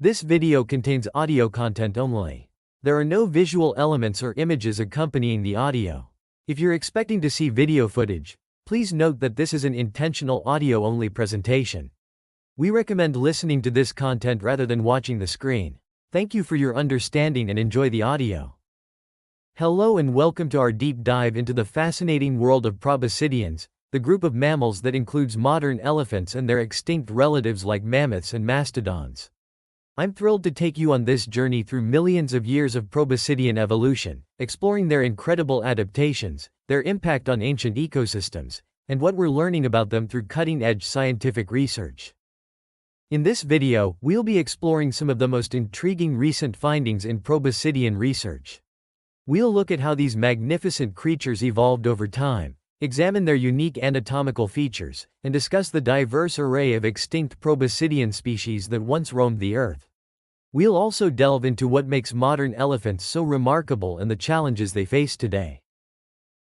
This video contains audio content only. There are no visual elements or images accompanying the audio. If you're expecting to see video footage, please note that this is an intentional audio-only presentation. We recommend listening to this content rather than watching the screen. Thank you for your understanding and enjoy the audio. Hello and welcome to our deep dive into the fascinating world of Proboscideans, the group of mammals that includes modern elephants and their extinct relatives like mammoths and mastodons. I'm thrilled to take you on this journey through millions of years of proboscidean evolution, exploring their incredible adaptations, their impact on ancient ecosystems, and what we're learning about them through cutting-edge scientific research. In this video, we'll be exploring some of the most intriguing recent findings in proboscidean research. We'll look at how these magnificent creatures evolved over time, examine their unique anatomical features, and discuss the diverse array of extinct proboscidean species that once roamed the Earth. We'll also delve into what makes modern elephants so remarkable and the challenges they face today.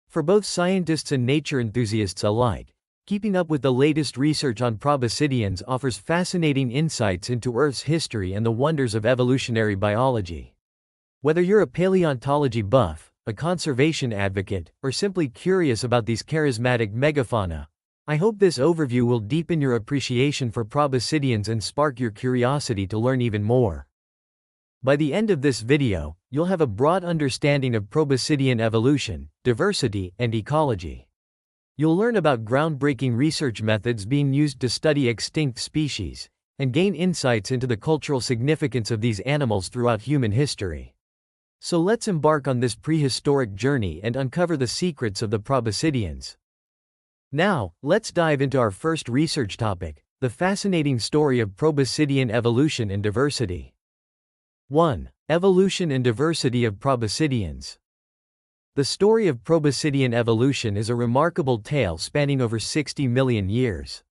For both scientists and nature enthusiasts alike, keeping up with the latest research on proboscideans offers fascinating insights into Earth's history and the wonders of evolutionary biology. Whether you're a paleontology buff, a conservation advocate, or simply curious about these charismatic megafauna, I hope this overview will deepen your appreciation for proboscideans and spark your curiosity to learn even more. By the end of this video, you'll have a broad understanding of proboscidean evolution, diversity, and ecology. You'll learn about groundbreaking research methods being used to study extinct species, and gain insights into the cultural significance of these animals throughout human history. So let's embark on this prehistoric journey and uncover the secrets of the proboscideans. Now, let's dive into our first research topic, the fascinating story of proboscidean evolution and diversity. 1. Evolution and diversity of proboscideans. The story of proboscidean evolution is a remarkable tale spanning over 60 million years.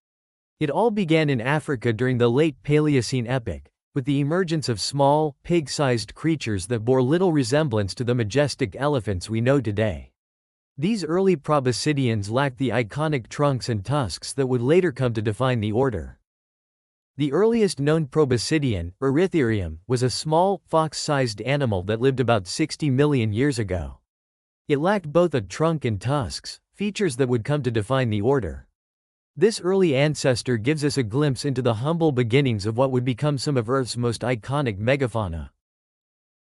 It all began in Africa during the late Paleocene epoch, with the emergence of small, pig-sized creatures that bore little resemblance to the majestic elephants we know today. These early proboscideans lacked the iconic trunks and tusks that would later come to define the order. The earliest known proboscidean, Erytherium, was a small, fox-sized animal that lived about 60 million years ago. It lacked both a trunk and tusks, features that would come to define the order. This early ancestor gives us a glimpse into the humble beginnings of what would become some of Earth's most iconic megafauna.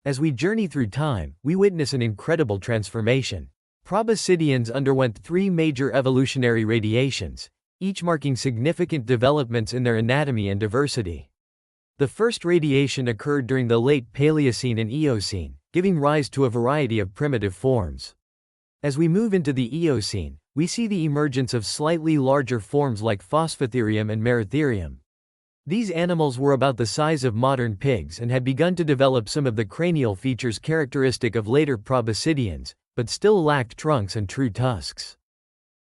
As we journey through time, we witness an incredible transformation. Proboscideans underwent three major evolutionary radiations, each marking significant developments in their anatomy and diversity. The first radiation occurred during the late Paleocene and Eocene, giving rise to a variety of primitive forms. As we move into the Eocene, we see the emergence of slightly larger forms like Phosphitherium and Merytherium. These animals were about the size of modern pigs and had begun to develop some of the cranial features characteristic of later proboscideans, but still lacked trunks and true tusks.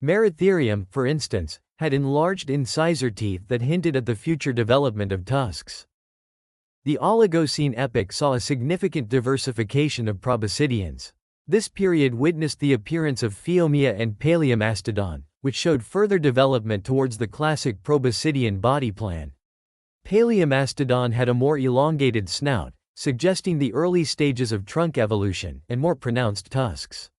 Merytherium, for instance, had enlarged incisor teeth that hinted at the future development of tusks. The Oligocene epoch saw a significant diversification of proboscideans. This period witnessed the appearance of Phiomia and Paleomastodon, which showed further development towards the classic proboscidean body plan. Paleomastodon had a more elongated snout, suggesting the early stages of trunk evolution, and more pronounced tusks.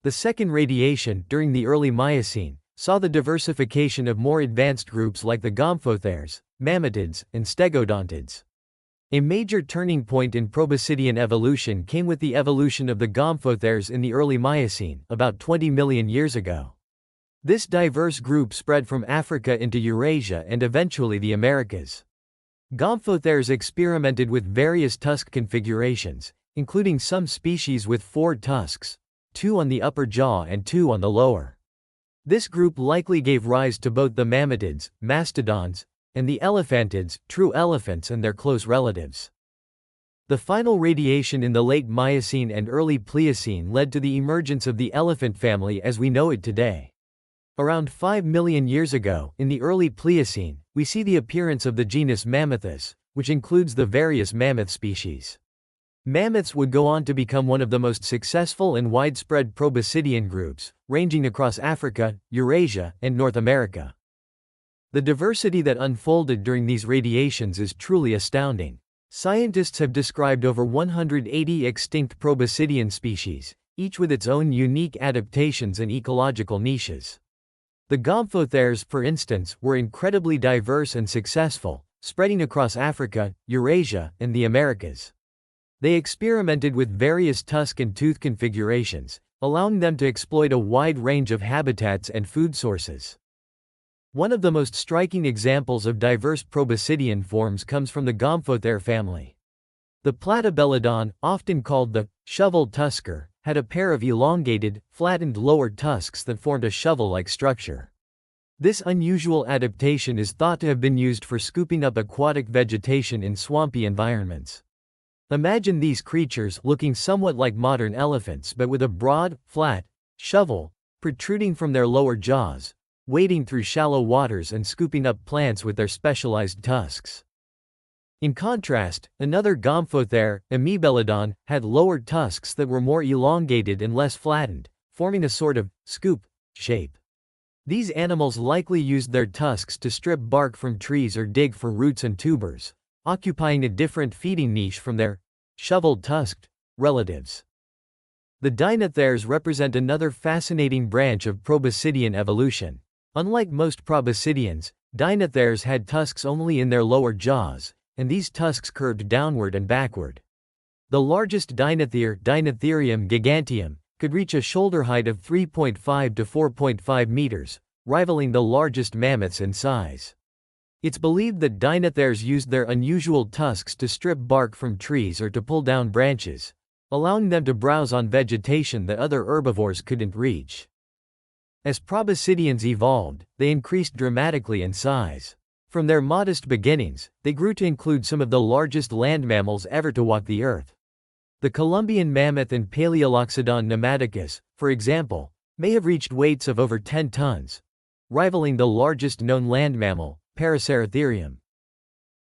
The second radiation, during the early Miocene, saw the diversification of more advanced groups like the Gomphotheres, Mammoths, and Stegodontids. A major turning point in proboscidean evolution came with the evolution of the Gomphotheres in the early Miocene, about 20 million years ago. This diverse group spread from Africa into Eurasia and eventually the Americas. Gomphotheres experimented with various tusk configurations, including some species with 4 tusks, 2 on the upper jaw and 2 on the lower. This group likely gave rise to both the Mammoths, mastodons, and the Elephantids, true elephants and their close relatives. The final radiation in the late Miocene and early Pliocene led to the emergence of the elephant family as we know it today. Around 5 million years ago, in the early Pliocene, we see the appearance of the genus Mammoths, which includes the various mammoth species. Mammoths would go on to become one of the most successful and widespread proboscidean groups, ranging across Africa, Eurasia, and North America. The diversity that unfolded during these radiations is truly astounding. Scientists have described over 180 extinct proboscidean species, each with its own unique adaptations and ecological niches. The Gomphotheres, for instance, were incredibly diverse and successful, spreading across Africa, Eurasia, and the Americas. They experimented with various tusk and tooth configurations, allowing them to exploit a wide range of habitats and food sources. One of the most striking examples of diverse proboscidean forms comes from the Gomphothere family. The Platybelodon, often called the shovel tusker, had a pair of elongated, flattened lower tusks that formed a shovel-like structure. This unusual adaptation is thought to have been used for scooping up aquatic vegetation in swampy environments. Imagine these creatures looking somewhat like modern elephants but with a broad, flat shovel protruding from their lower jaws, wading through shallow waters and scooping up plants with their specialized tusks. In contrast, another Gomphothere, Emibelodon, had lower tusks that were more elongated and less flattened, forming a sort of scoop shape. These animals likely used their tusks to strip bark from trees or dig for roots and tubers, occupying a different feeding niche from their shovel-tusked relatives. The Dinotheres represent another fascinating branch of proboscidean evolution. Unlike most proboscideans, Dinotheres had tusks only in their lower jaws, and these tusks curved downward and backward. The largest Dinothere, Dinotherium giganteum, could reach a shoulder height of 3.5 to 4.5 meters, rivaling the largest mammoths in size. It's believed that Dinotheres used their unusual tusks to strip bark from trees or to pull down branches, allowing them to browse on vegetation that other herbivores couldn't reach. As proboscideans evolved, they increased dramatically in size. From their modest beginnings, they grew to include some of the largest land mammals ever to walk the earth. The Columbian mammoth and Paleoloxodon pneumaticus, for example, may have reached weights of over 10 tons, rivaling the largest known land mammal, Paraceratherium.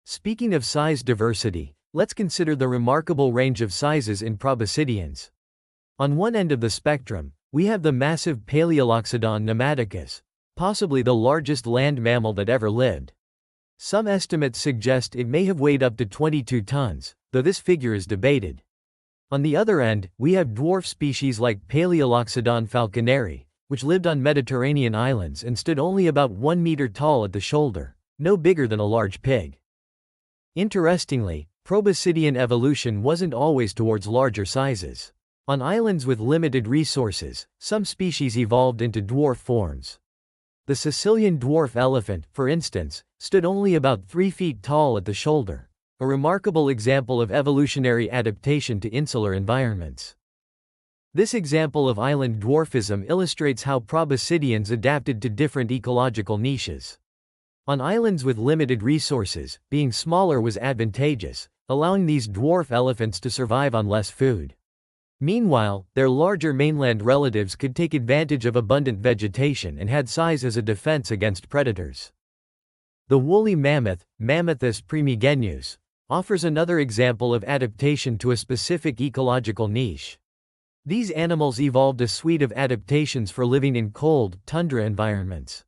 Speaking of size diversity, let's consider the remarkable range of sizes in proboscideans. On one end of the spectrum, we have the massive Paleoloxodon pneumaticus, possibly the largest land mammal that ever lived. Some estimates suggest it may have weighed up to 22 tons, though this figure is debated. On the other end, we have dwarf species like Paleoloxodon falconeri, which lived on Mediterranean islands and stood only about 1 meter tall at the shoulder, no bigger than a large pig. Interestingly, proboscidean evolution wasn't always towards larger sizes. On islands with limited resources, some species evolved into dwarf forms. The Sicilian dwarf elephant, for instance, stood only about 3 feet tall at the shoulder, a remarkable example of evolutionary adaptation to insular environments. This example of island dwarfism illustrates how proboscideans adapted to different ecological niches. On islands with limited resources, being smaller was advantageous, allowing these dwarf elephants to survive on less food. Meanwhile, their larger mainland relatives could take advantage of abundant vegetation and had size as a defense against predators. The woolly mammoth, Mammoths primigenus, offers another example of adaptation to a specific ecological niche. These animals evolved a suite of adaptations for living in cold, tundra environments.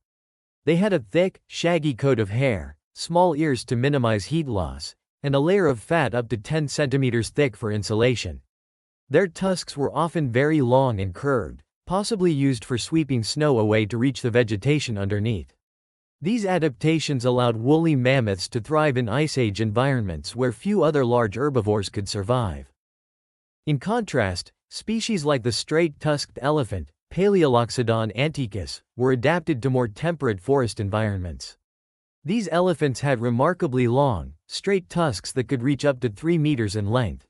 They had a thick, shaggy coat of hair, small ears to minimize heat loss, and a layer of fat up to 10 centimeters thick for insulation. Their tusks were often very long and curved, possibly used for sweeping snow away to reach the vegetation underneath. These adaptations allowed woolly mammoths to thrive in Ice Age environments where few other large herbivores could survive. In contrast, species like the straight-tusked elephant, Paleoloxodon anticus, were adapted to more temperate forest environments. These elephants had remarkably long, straight tusks that could reach up to 3 meters in length.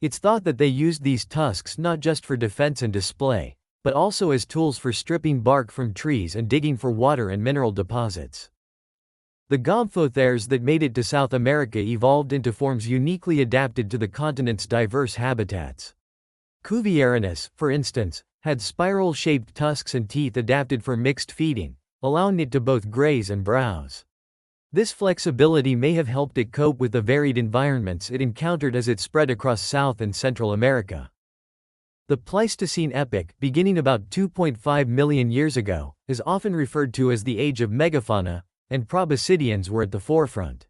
It's thought that they used these tusks not just for defense and display, but also as tools for stripping bark from trees and digging for water and mineral deposits. The Gomphotheres that made it to South America evolved into forms uniquely adapted to the continent's diverse habitats. Cuvierinus, for instance, had spiral-shaped tusks and teeth adapted for mixed feeding, allowing it to both graze and browse. This flexibility may have helped it cope with the varied environments it encountered as it spread across South and Central America. The Pleistocene epoch, beginning about 2.5 million years ago, is often referred to as the age of megafauna, and proboscideans were at the forefront.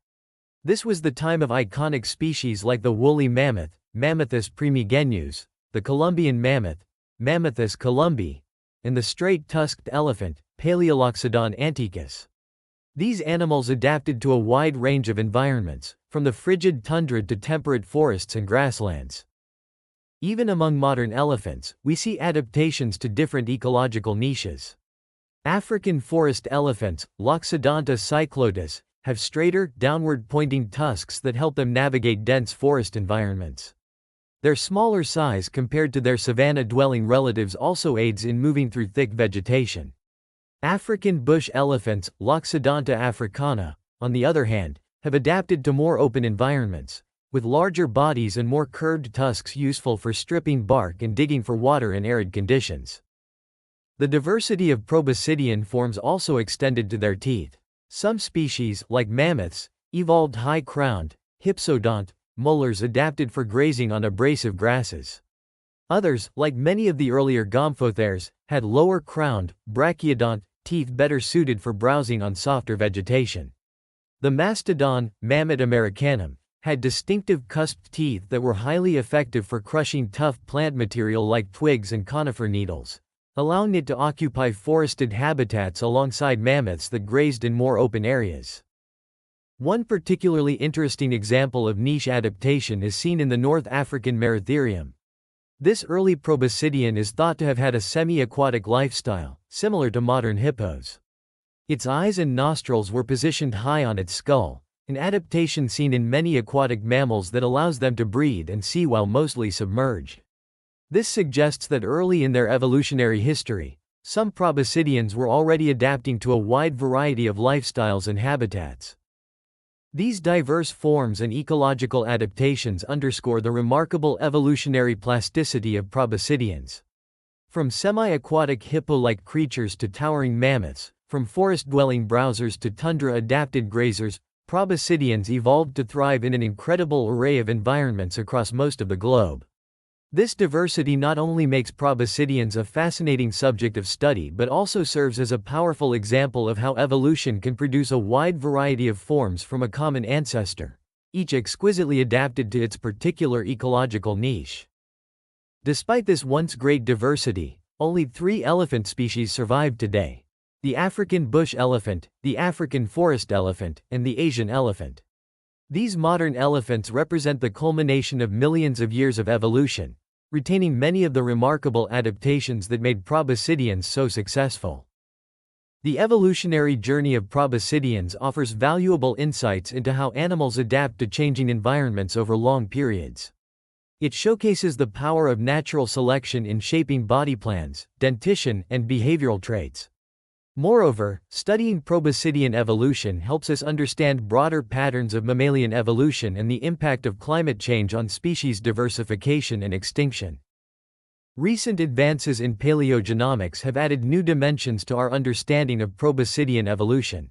This was the time of iconic species like the woolly mammoth, Mammoths primigenus, the Columbian mammoth, Mammoths columbi, and the straight-tusked elephant, Paleoloxodon antiquus. These animals adapted to a wide range of environments, from the frigid tundra to temperate forests and grasslands. Even among modern elephants, we see adaptations to different ecological niches. African forest elephants, Loxodonta cyclotis, have straighter, downward-pointing tusks that help them navigate dense forest environments. Their smaller size compared to their savanna-dwelling relatives also aids in moving through thick vegetation. African bush elephants, Loxodonta africana, on the other hand, have adapted to more open environments, with larger bodies and more curved tusks useful for stripping bark and digging for water in arid conditions. The diversity of proboscidean forms also extended to their teeth. Some species, like mammoths, evolved high-crowned, hypsodont, molars adapted for grazing on abrasive grasses. Others, like many of the earlier gomphotheres, had lower-crowned, brachiodont, teeth better suited for browsing on softer vegetation. The mastodon, Mammoth americanum, had distinctive cusped teeth that were highly effective for crushing tough plant material like twigs and conifer needles, allowing it to occupy forested habitats alongside mammoths that grazed in more open areas. One particularly interesting example of niche adaptation is seen in the North African Merotherium. This early proboscidean is thought to have had a semi-aquatic lifestyle, similar to modern hippos. Its eyes and nostrils were positioned high on its skull, an adaptation seen in many aquatic mammals that allows them to breathe and see while mostly submerged. This suggests that early in their evolutionary history, some proboscideans were already adapting to a wide variety of lifestyles and habitats. These diverse forms and ecological adaptations underscore the remarkable evolutionary plasticity of proboscideans. From semi-aquatic hippo-like creatures to towering mammoths, from forest-dwelling browsers to tundra-adapted grazers, proboscideans evolved to thrive in an incredible array of environments across most of the globe. This diversity not only makes proboscideans a fascinating subject of study but also serves as a powerful example of how evolution can produce a wide variety of forms from a common ancestor, each exquisitely adapted to its particular ecological niche. Despite this once great diversity, only 3 elephant species survive today: the African bush elephant, the African forest elephant, and the Asian elephant. These modern elephants represent the culmination of millions of years of evolution, retaining many of the remarkable adaptations that made proboscideans so successful. The evolutionary journey of proboscideans offers valuable insights into how animals adapt to changing environments over long periods. It showcases the power of natural selection in shaping body plans, dentition, and behavioral traits. Moreover, studying proboscidean evolution helps us understand broader patterns of mammalian evolution and the impact of climate change on species diversification and extinction. Recent advances in paleogenomics have added new dimensions to our understanding of proboscidean evolution.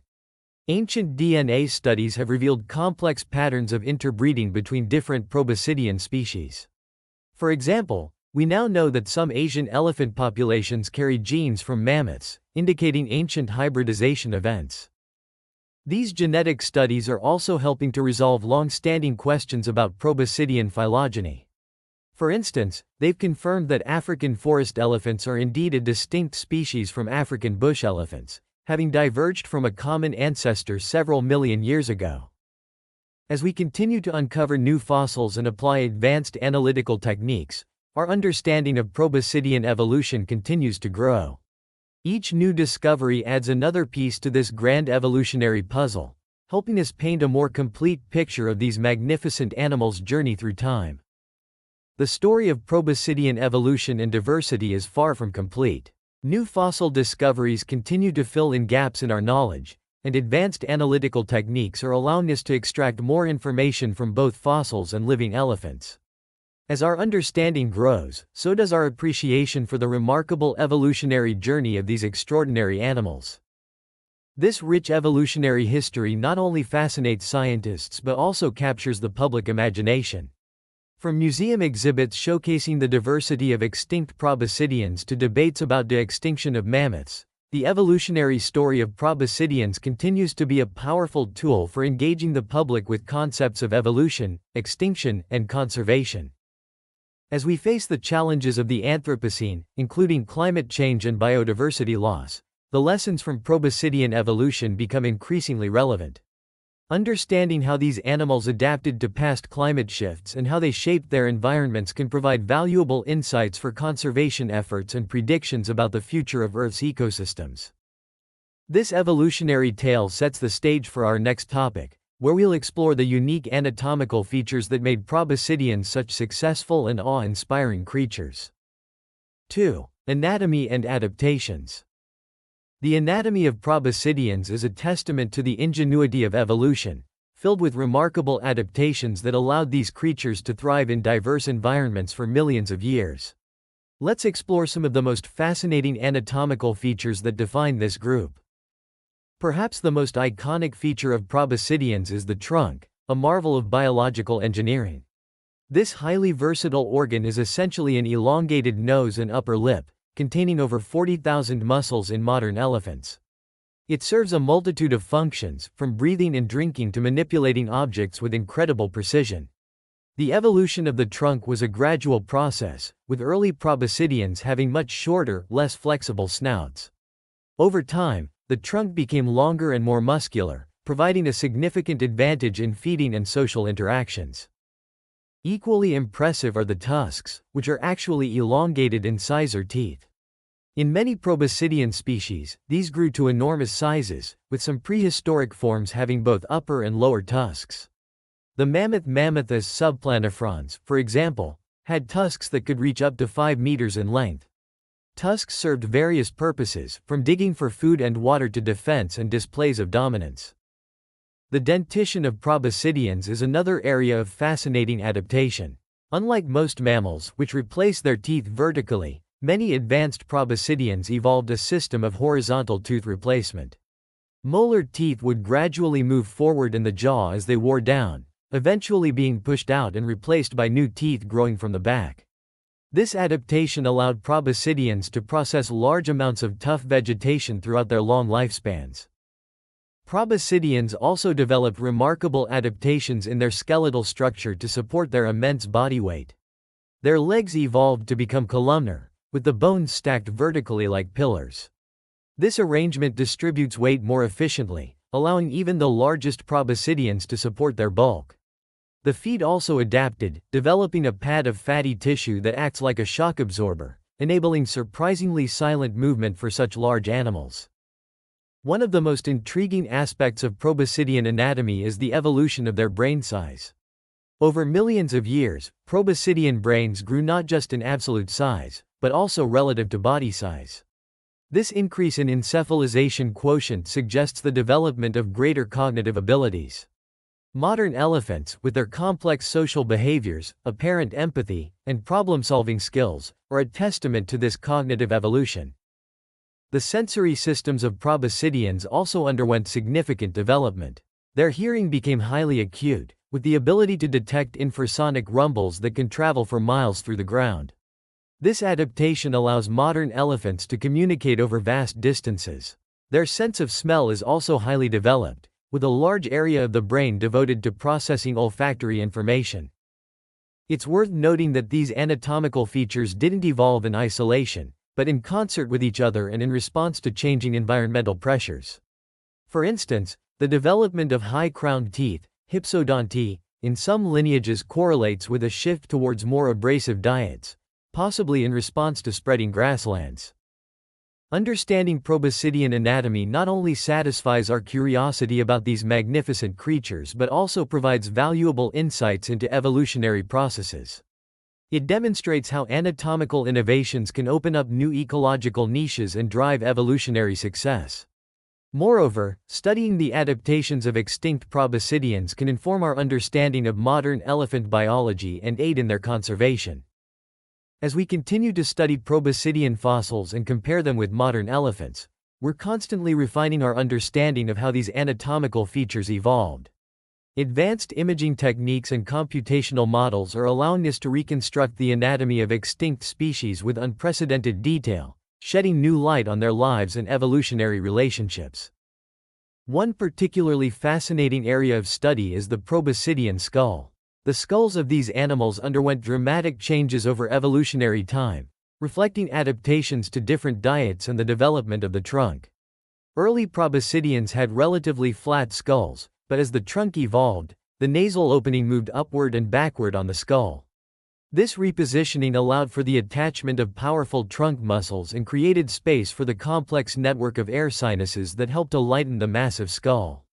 Ancient DNA studies have revealed complex patterns of interbreeding between different proboscidean species. For example, we now know that some Asian elephant populations carry genes from mammoths, indicating ancient hybridization events. These genetic studies are also helping to resolve long-standing questions about proboscidean phylogeny. For instance, they've confirmed that African forest elephants are indeed a distinct species from African bush elephants, having diverged from a common ancestor several million years ago. As we continue to uncover new fossils and apply advanced analytical techniques, our understanding of proboscidean evolution continues to grow. Each new discovery adds another piece to this grand evolutionary puzzle, helping us paint a more complete picture of these magnificent animals' journey through time. The story of proboscidean evolution and diversity is far from complete. New fossil discoveries continue to fill in gaps in our knowledge, and advanced analytical techniques are allowing us to extract more information from both fossils and living elephants. As our understanding grows, so does our appreciation for the remarkable evolutionary journey of these extraordinary animals. This rich evolutionary history not only fascinates scientists but also captures the public imagination. From museum exhibits showcasing the diversity of extinct proboscideans to debates about the extinction of mammoths, The evolutionary story of proboscideans continues to be a powerful tool for engaging the public with concepts of evolution, extinction, and conservation. As we face the challenges of the Anthropocene, including climate change and biodiversity loss, the lessons from proboscidean evolution become increasingly relevant. Understanding how these animals adapted to past climate shifts and how they shaped their environments can provide valuable insights for conservation efforts and predictions about the future of Earth's ecosystems. This evolutionary tale sets the stage for our next topic, where we'll explore the unique anatomical features that made proboscideans such successful and awe-inspiring creatures. 2. Anatomy and adaptations. The anatomy of proboscideans is a testament to the ingenuity of evolution, filled with remarkable adaptations that allowed these creatures to thrive in diverse environments for millions of years. Let's explore some of the most fascinating anatomical features that define this group. Perhaps the most iconic feature of proboscideans is the trunk, a marvel of biological engineering. This highly versatile organ is essentially an elongated nose and upper lip, containing over 40,000 muscles in modern elephants. It serves a multitude of functions, from breathing and drinking to manipulating objects with incredible precision. The evolution of the trunk was a gradual process, with early proboscideans having much shorter, less flexible snouts. Over time, the trunk became longer and more muscular, providing a significant advantage in feeding and social interactions. Equally impressive are the tusks, which are actually elongated incisor teeth. In many proboscidean species, these grew to enormous sizes, with some prehistoric forms having both upper and lower tusks. The Mammoths subplanifrons, for example, had tusks that could reach up to 5 meters in length. Tusks served various purposes, from digging for food and water to defense and displays of dominance. The dentition of proboscideans is another area of fascinating adaptation. Unlike most mammals, which replace their teeth vertically, many advanced proboscideans evolved a system of horizontal tooth replacement. Molar teeth would gradually move forward in the jaw as they wore down, eventually being pushed out and replaced by new teeth growing from the back. This adaptation allowed proboscideans to process large amounts of tough vegetation throughout their long lifespans. Proboscideans also developed remarkable adaptations in their skeletal structure to support their immense body weight. Their legs evolved to become columnar, with the bones stacked vertically like pillars. This arrangement distributes weight more efficiently, allowing even the largest proboscideans to support their bulk. The feet also adapted, developing a pad of fatty tissue that acts like a shock absorber, enabling surprisingly silent movement for such large animals. One of the most intriguing aspects of proboscidean anatomy is the evolution of their brain size. Over millions of years, proboscidean brains grew not just in absolute size, but also relative to body size. This increase in encephalization quotient suggests the development of greater cognitive abilities. Modern elephants, with their complex social behaviors, apparent empathy, and problem-solving skills, are a testament to this cognitive evolution. The sensory systems of proboscideans also underwent significant development. Their hearing became highly acute, with the ability to detect infrasonic rumbles that can travel for miles through the ground. This adaptation allows modern elephants to communicate over vast distances. Their sense of smell is also highly developed, with a large area of the brain devoted to processing olfactory information. It's worth noting that these anatomical features didn't evolve in isolation, but in concert with each other and in response to changing environmental pressures. For instance, the development of high-crowned teeth, hypsodonty, in some lineages correlates with a shift towards more abrasive diets, possibly in response to spreading grasslands. Understanding proboscidean anatomy not only satisfies our curiosity about these magnificent creatures but also provides valuable insights into evolutionary processes. It demonstrates how anatomical innovations can open up new ecological niches and drive evolutionary success. Moreover, studying the adaptations of extinct proboscideans can inform our understanding of modern elephant biology and aid in their conservation. As we continue to study proboscidean fossils and compare them with modern elephants, we're constantly refining our understanding of how these anatomical features evolved. Advanced imaging techniques and computational models are allowing us to reconstruct the anatomy of extinct species with unprecedented detail, shedding new light on their lives and evolutionary relationships. One particularly fascinating area of study is the Proboscidean skull. The skulls of these animals underwent dramatic changes over evolutionary time, reflecting adaptations to different diets and the development of the trunk. Early Proboscideans had relatively flat skulls, but as the trunk evolved, the nasal opening moved upward and backward on the skull. This repositioning allowed for the attachment of powerful trunk muscles and created space for the complex network of air sinuses that helped to lighten the massive skull.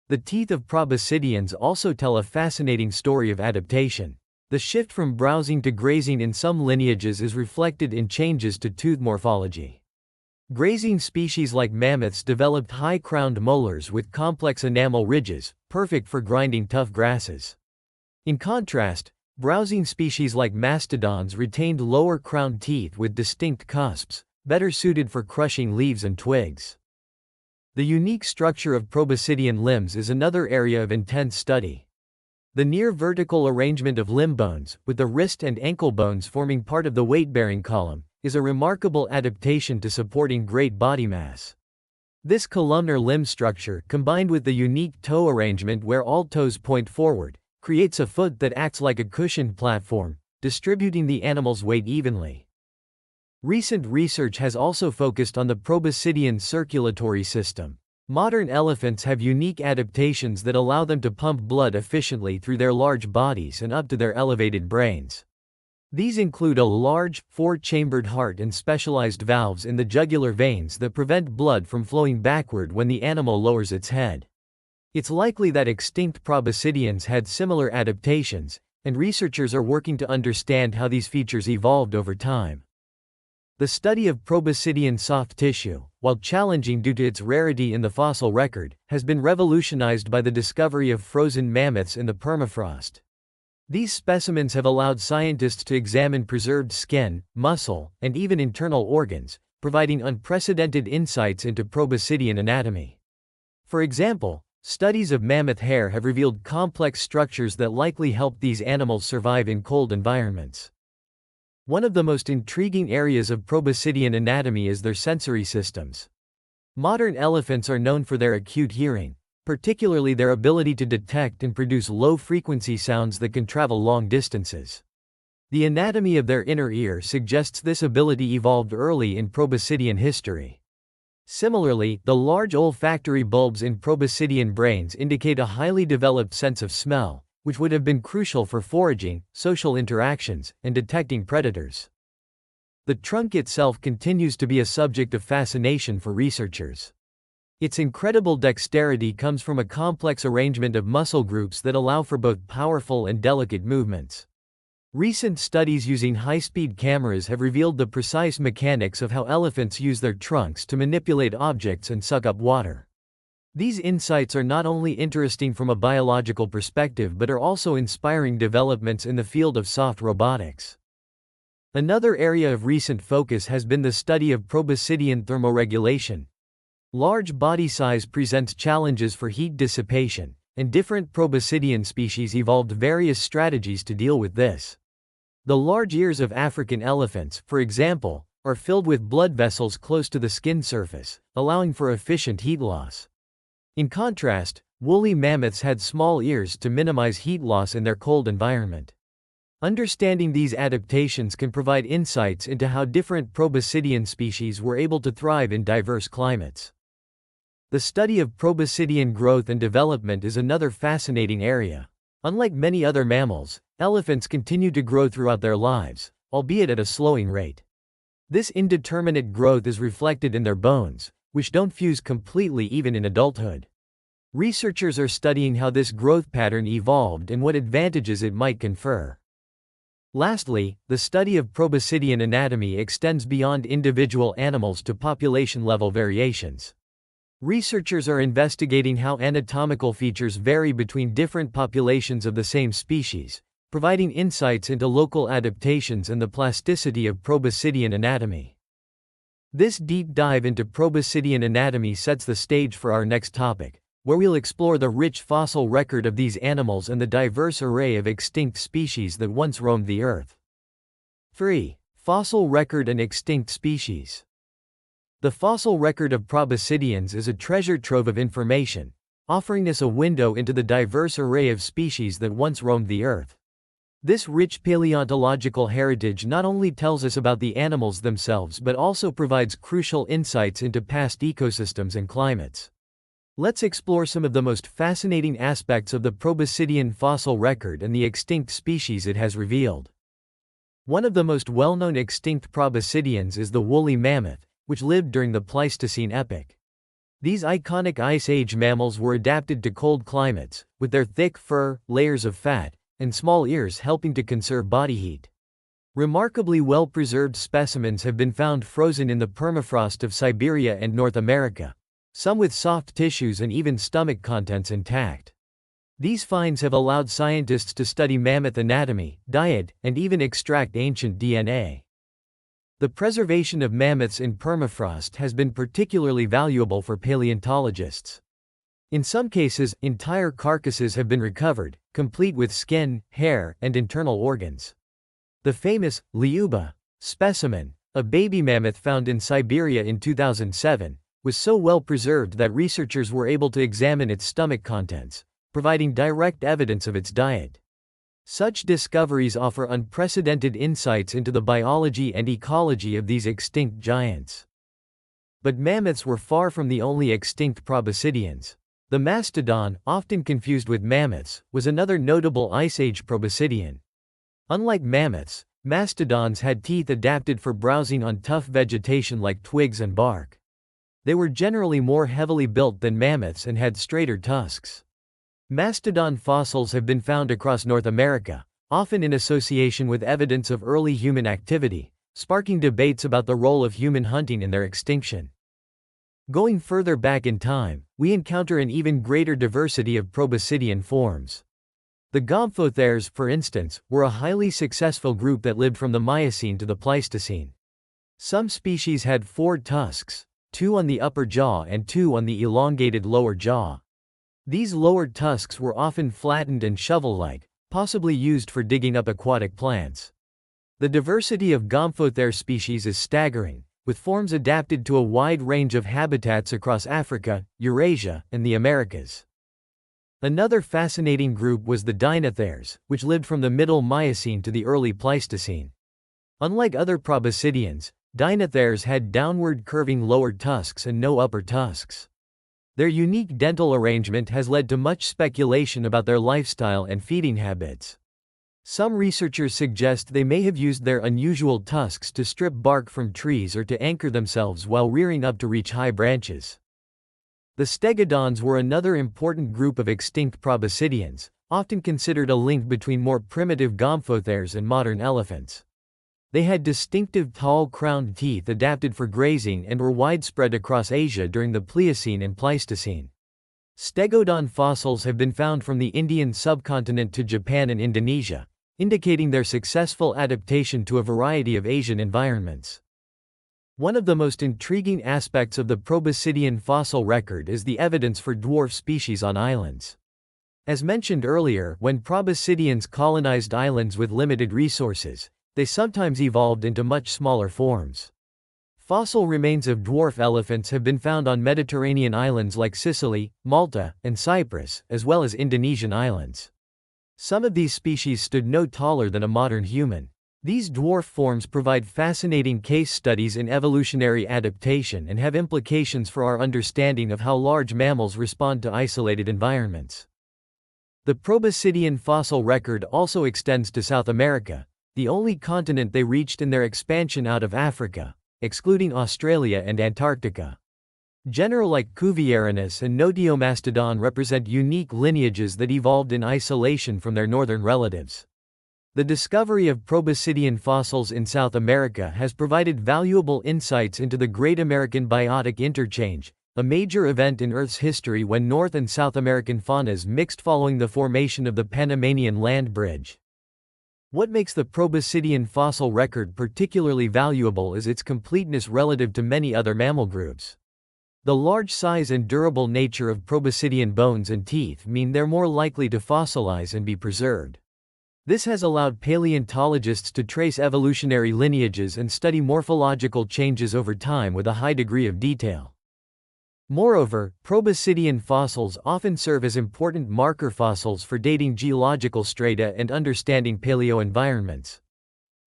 The teeth of Proboscideans also tell a fascinating story of adaptation. The shift from browsing to grazing in some lineages is reflected in changes to tooth morphology. Grazing species like mammoths developed high-crowned molars with complex enamel ridges, perfect for grinding tough grasses. In contrast, browsing species like mastodons retained lower-crowned teeth with distinct cusps, better suited for crushing leaves and twigs. The unique structure of proboscidean limbs is another area of intense study. The near-vertical arrangement of limb bones, with the wrist and ankle bones forming part of the weight-bearing column, is a remarkable adaptation to supporting great body mass. This columnar limb structure, combined with the unique toe arrangement where all toes point forward, creates a foot that acts like a cushioned platform, distributing the animal's weight evenly. Recent research has also focused on the proboscidean circulatory system. Modern elephants have unique adaptations that allow them to pump blood efficiently through their large bodies and up to their elevated brains. These include a large, four-chambered heart and specialized valves in the jugular veins that prevent blood from flowing backward when the animal lowers its head. It's likely that extinct proboscideans had similar adaptations, and researchers are working to understand how these features evolved over time. The study of proboscidean soft tissue, while challenging due to its rarity in the fossil record, has been revolutionized by the discovery of frozen mammoths in the permafrost. These specimens have allowed scientists to examine preserved skin, muscle, and even internal organs, providing unprecedented insights into proboscidean anatomy. For example, studies of mammoth hair have revealed complex structures that likely helped these animals survive in cold environments. One of the most intriguing areas of proboscidean anatomy is their sensory systems. Modern elephants are known for their acute hearing, particularly their ability to detect and produce low-frequency sounds that can travel long distances. The anatomy of their inner ear suggests this ability evolved early in proboscidean history. Similarly, the large olfactory bulbs in proboscidean brains indicate a highly developed sense of smell, which would have been crucial for foraging, social interactions, and detecting predators. The trunk itself continues to be a subject of fascination for researchers. Its incredible dexterity comes from a complex arrangement of muscle groups that allow for both powerful and delicate movements. Recent studies using high-speed cameras have revealed the precise mechanics of how elephants use their trunks to manipulate objects and suck up water. These insights are not only interesting from a biological perspective but are also inspiring developments in the field of soft robotics. Another area of recent focus has been the study of proboscidean thermoregulation. Large body size presents challenges for heat dissipation, and different proboscidean species evolved various strategies to deal with this. The large ears of African elephants, for example, are filled with blood vessels close to the skin surface, allowing for efficient heat loss. In contrast, woolly mammoths had small ears to minimize heat loss in their cold environment. Understanding these adaptations can provide insights into how different proboscidean species were able to thrive in diverse climates. The study of proboscidean growth and development is another fascinating area. Unlike many other mammals, elephants continue to grow throughout their lives, albeit at a slowing rate. This indeterminate growth is reflected in their bones, which don't fuse completely even in adulthood. Researchers are studying how this growth pattern evolved and what advantages it might confer. Lastly, the study of proboscidean anatomy extends beyond individual animals to population-level variations. Researchers are investigating how anatomical features vary between different populations of the same species, providing insights into local adaptations and the plasticity of proboscidean anatomy. This deep dive into proboscidean anatomy sets the stage for our next topic, where we'll explore the rich fossil record of these animals and the diverse array of extinct species that once roamed the Earth. 3. Fossil record and extinct species. The fossil record of proboscideans is a treasure trove of information, offering us a window into the diverse array of species that once roamed the Earth. This rich paleontological heritage not only tells us about the animals themselves but also provides crucial insights into past ecosystems and climates. Let's explore some of the most fascinating aspects of the proboscidean fossil record and the extinct species it has revealed. One of the most well-known extinct proboscideans is the woolly mammoth, which lived during the Pleistocene epoch. These iconic Ice Age mammals were adapted to cold climates, with their thick fur, layers of fat, and small ears helping to conserve body heat. Remarkably well-preserved specimens have been found frozen in the permafrost of Siberia and North America, some with soft tissues and even stomach contents intact. These finds have allowed scientists to study mammoth anatomy, diet, and even extract ancient DNA. The preservation of mammoths in permafrost has been particularly valuable for paleontologists. In some cases, entire carcasses have been recovered, complete with skin, hair, and internal organs. The famous Liuba specimen, a baby mammoth found in Siberia in 2007, was so well preserved that researchers were able to examine its stomach contents, providing direct evidence of its diet. Such discoveries offer unprecedented insights into the biology and ecology of these extinct giants. But mammoths were far from the only extinct proboscideans. The mastodon, often confused with mammoths, was another notable Ice Age proboscidean. Unlike mammoths, mastodons had teeth adapted for browsing on tough vegetation like twigs and bark. They were generally more heavily built than mammoths and had straighter tusks. Mastodon fossils have been found across North America, often in association with evidence of early human activity, sparking debates about the role of human hunting in their extinction. Going further back in time, we encounter an even greater diversity of proboscidean forms. The Gomphotheres, for instance, were a highly successful group that lived from the Miocene to the Pleistocene. Some species had 4 tusks, 2 on the upper jaw and 2 on the elongated lower jaw. These lower tusks were often flattened and shovel-like, possibly used for digging up aquatic plants. The diversity of Gomphothere species is staggering, with forms adapted to a wide range of habitats across Africa, Eurasia, and the Americas. Another fascinating group was the Dinotheres, which lived from the Middle Miocene to the early Pleistocene. Unlike other proboscideans, Dinotheres had downward curving lower tusks and no upper tusks. Their unique dental arrangement has led to much speculation about their lifestyle and feeding habits. Some researchers suggest they may have used their unusual tusks to strip bark from trees or to anchor themselves while rearing up to reach high branches. The Stegodons were another important group of extinct proboscideans, often considered a link between more primitive Gomphotheres and modern elephants. They had distinctive tall crowned teeth adapted for grazing and were widespread across Asia during the Pliocene and Pleistocene. Stegodon fossils have been found from the Indian subcontinent to Japan and Indonesia, indicating their successful adaptation to a variety of Asian environments. One of the most intriguing aspects of the proboscidean fossil record is the evidence for dwarf species on islands. As mentioned earlier, when proboscideans colonized islands with limited resources, they sometimes evolved into much smaller forms. Fossil remains of dwarf elephants have been found on Mediterranean islands like Sicily, Malta, and Cyprus, as well as Indonesian islands. Some of these species stood no taller than a modern human. These dwarf forms provide fascinating case studies in evolutionary adaptation and have implications for our understanding of how large mammals respond to isolated environments. The proboscidean fossil record also extends to South America, the only continent they reached in their expansion out of Africa, excluding Australia and Antarctica. Genera like Cuvierinus and Notiomastodon represent unique lineages that evolved in isolation from their northern relatives. The discovery of proboscidean fossils in South America has provided valuable insights into the Great American Biotic Interchange, a major event in Earth's history when North and South American faunas mixed following the formation of the Panamanian Land Bridge. What makes the proboscidean fossil record particularly valuable is its completeness relative to many other mammal groups. The large size and durable nature of proboscidean bones and teeth mean they're more likely to fossilize and be preserved. This has allowed paleontologists to trace evolutionary lineages and study morphological changes over time with a high degree of detail. Moreover, proboscidean fossils often serve as important marker fossils for dating geological strata and understanding paleoenvironments.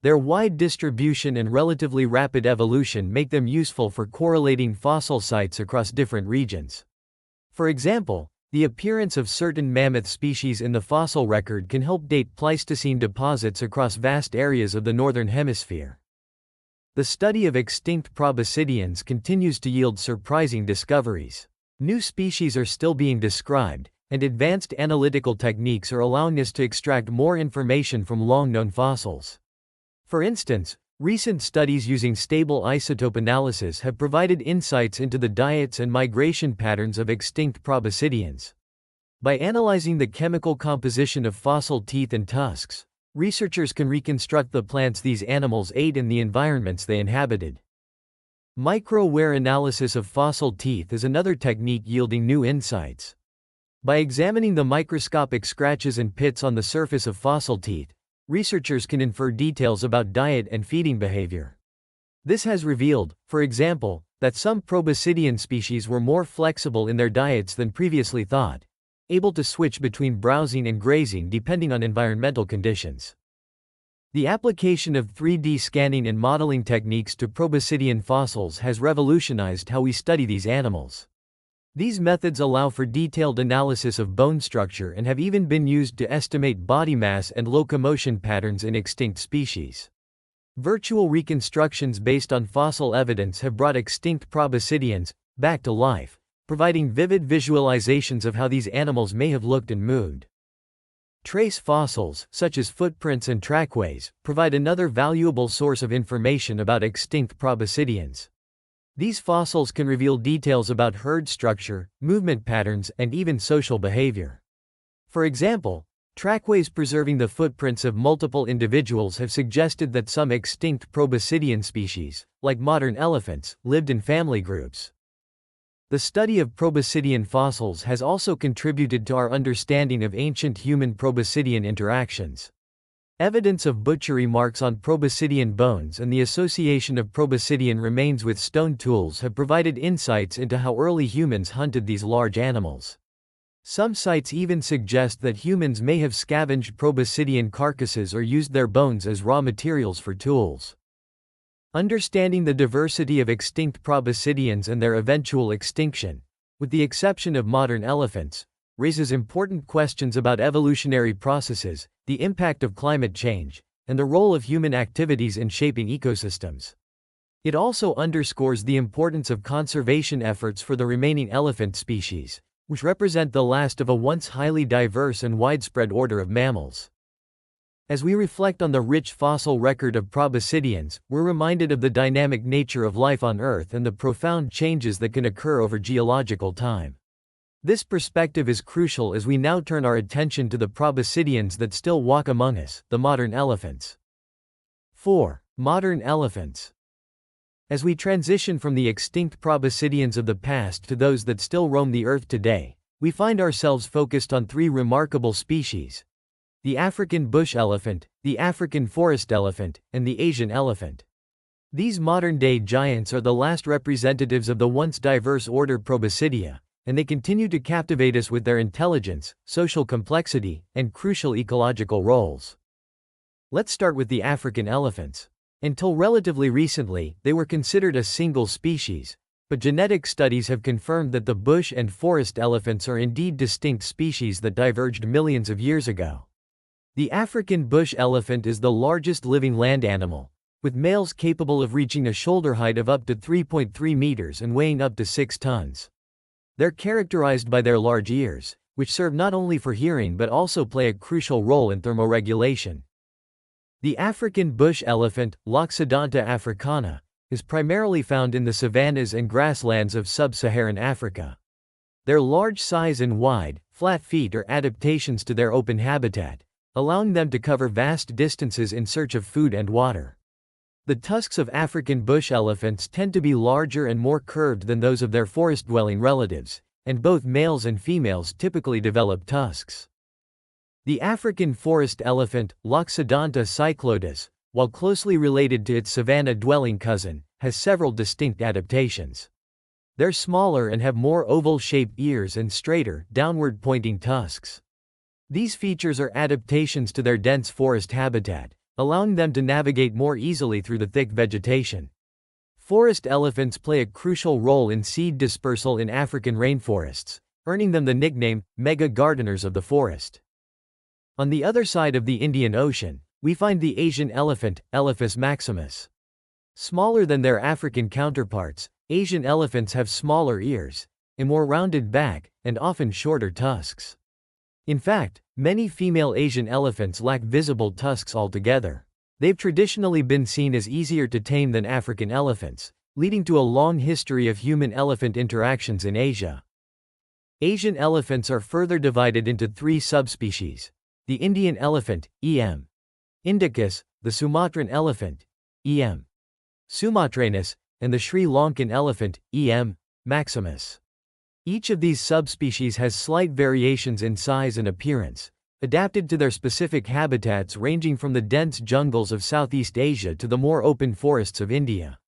Their wide distribution and relatively rapid evolution make them useful for correlating fossil sites across different regions. For example, the appearance of certain mammoth species in the fossil record can help date Pleistocene deposits across vast areas of the northern hemisphere. The study of extinct proboscideans continues to yield surprising discoveries. New species are still being described, and advanced analytical techniques are allowing us to extract more information from long-known fossils. For instance, recent studies using stable isotope analysis have provided insights into the diets and migration patterns of extinct proboscideans. By analyzing the chemical composition of fossil teeth and tusks, researchers can reconstruct the plants these animals ate and the environments they inhabited. Micro-wear analysis of fossil teeth is another technique yielding new insights. By examining the microscopic scratches and pits on the surface of fossil teeth, researchers can infer details about diet and feeding behavior. This has revealed, for example, that some proboscidean species were more flexible in their diets than previously thought, able to switch between browsing and grazing depending on environmental conditions. The application of 3D scanning and modeling techniques to proboscidean fossils has revolutionized how we study these animals. These methods allow for detailed analysis of bone structure and have even been used to estimate body mass and locomotion patterns in extinct species. Virtual reconstructions based on fossil evidence have brought extinct proboscideans back to life, providing vivid visualizations of how these animals may have looked and moved. Trace fossils, such as footprints and trackways, provide another valuable source of information about extinct proboscideans. These fossils can reveal details about herd structure, movement patterns, and even social behavior. For example, trackways preserving the footprints of multiple individuals have suggested that some extinct proboscidean species, like modern elephants, lived in family groups. The study of proboscidean fossils has also contributed to our understanding of ancient human-proboscidean interactions. Evidence of butchery marks on proboscidean bones and the association of proboscidean remains with stone tools have provided insights into how early humans hunted these large animals. Some sites even suggest that humans may have scavenged proboscidean carcasses or used their bones as raw materials for tools. Understanding the diversity of extinct proboscideans and their eventual extinction, with the exception of modern elephants, raises important questions about evolutionary processes, the impact of climate change, and the role of human activities in shaping ecosystems. It also underscores the importance of conservation efforts for the remaining elephant species, which represent the last of a once highly diverse and widespread order of mammals. As we reflect on the rich fossil record of proboscideans, we're reminded of the dynamic nature of life on Earth and the profound changes that can occur over geological time. This perspective is crucial as we now turn our attention to the proboscideans that still walk among us, the modern elephants. 4. Modern elephants. As we transition from the extinct proboscideans of the past to those that still roam the Earth today, we find ourselves focused on three remarkable species: the African bush elephant, the African forest elephant, and the Asian elephant. These modern-day giants are the last representatives of the once diverse order Proboscidea, and they continue to captivate us with their intelligence, social complexity, and crucial ecological roles. Let's start with the African elephants. Until relatively recently, they were considered a single species, but genetic studies have confirmed that the bush and forest elephants are indeed distinct species that diverged millions of years ago. The African bush elephant is the largest living land animal, with males capable of reaching a shoulder height of up to 3.3 meters and weighing up to 6 tons. They're characterized by their large ears, which serve not only for hearing but also play a crucial role in thermoregulation. The African bush elephant, Loxodonta africana, is primarily found in the savannas and grasslands of sub-Saharan Africa. Their large size and wide, flat feet are adaptations to their open habitat, allowing them to cover vast distances in search of food and water. The tusks of African bush elephants tend to be larger and more curved than those of their forest-dwelling relatives, and both males and females typically develop tusks. The African forest elephant, Loxodonta cyclodus, while closely related to its savanna-dwelling cousin, has several distinct adaptations. They're smaller and have more oval-shaped ears and straighter, downward-pointing tusks. These features are adaptations to their dense forest habitat, allowing them to navigate more easily through the thick vegetation. Forest elephants play a crucial role in seed dispersal in African rainforests, earning them the nickname, mega gardeners of the forest. On the other side of the Indian Ocean, we find the Asian elephant, Elephas maximus. Smaller than their African counterparts, Asian elephants have smaller ears, a more rounded back, and often shorter tusks. In fact, many female Asian elephants lack visible tusks altogether. They've traditionally been seen as easier to tame than African elephants, leading to a long history of human-elephant interactions in Asia. Asian elephants are further divided into three subspecies: the Indian elephant, E.M. indicus, the Sumatran elephant, E.M. sumatranus, and the Sri Lankan elephant, E.M. maximus. Each of these subspecies has slight variations in size and appearance, adapted to their specific habitats ranging from the dense jungles of Southeast Asia to the more open forests of India.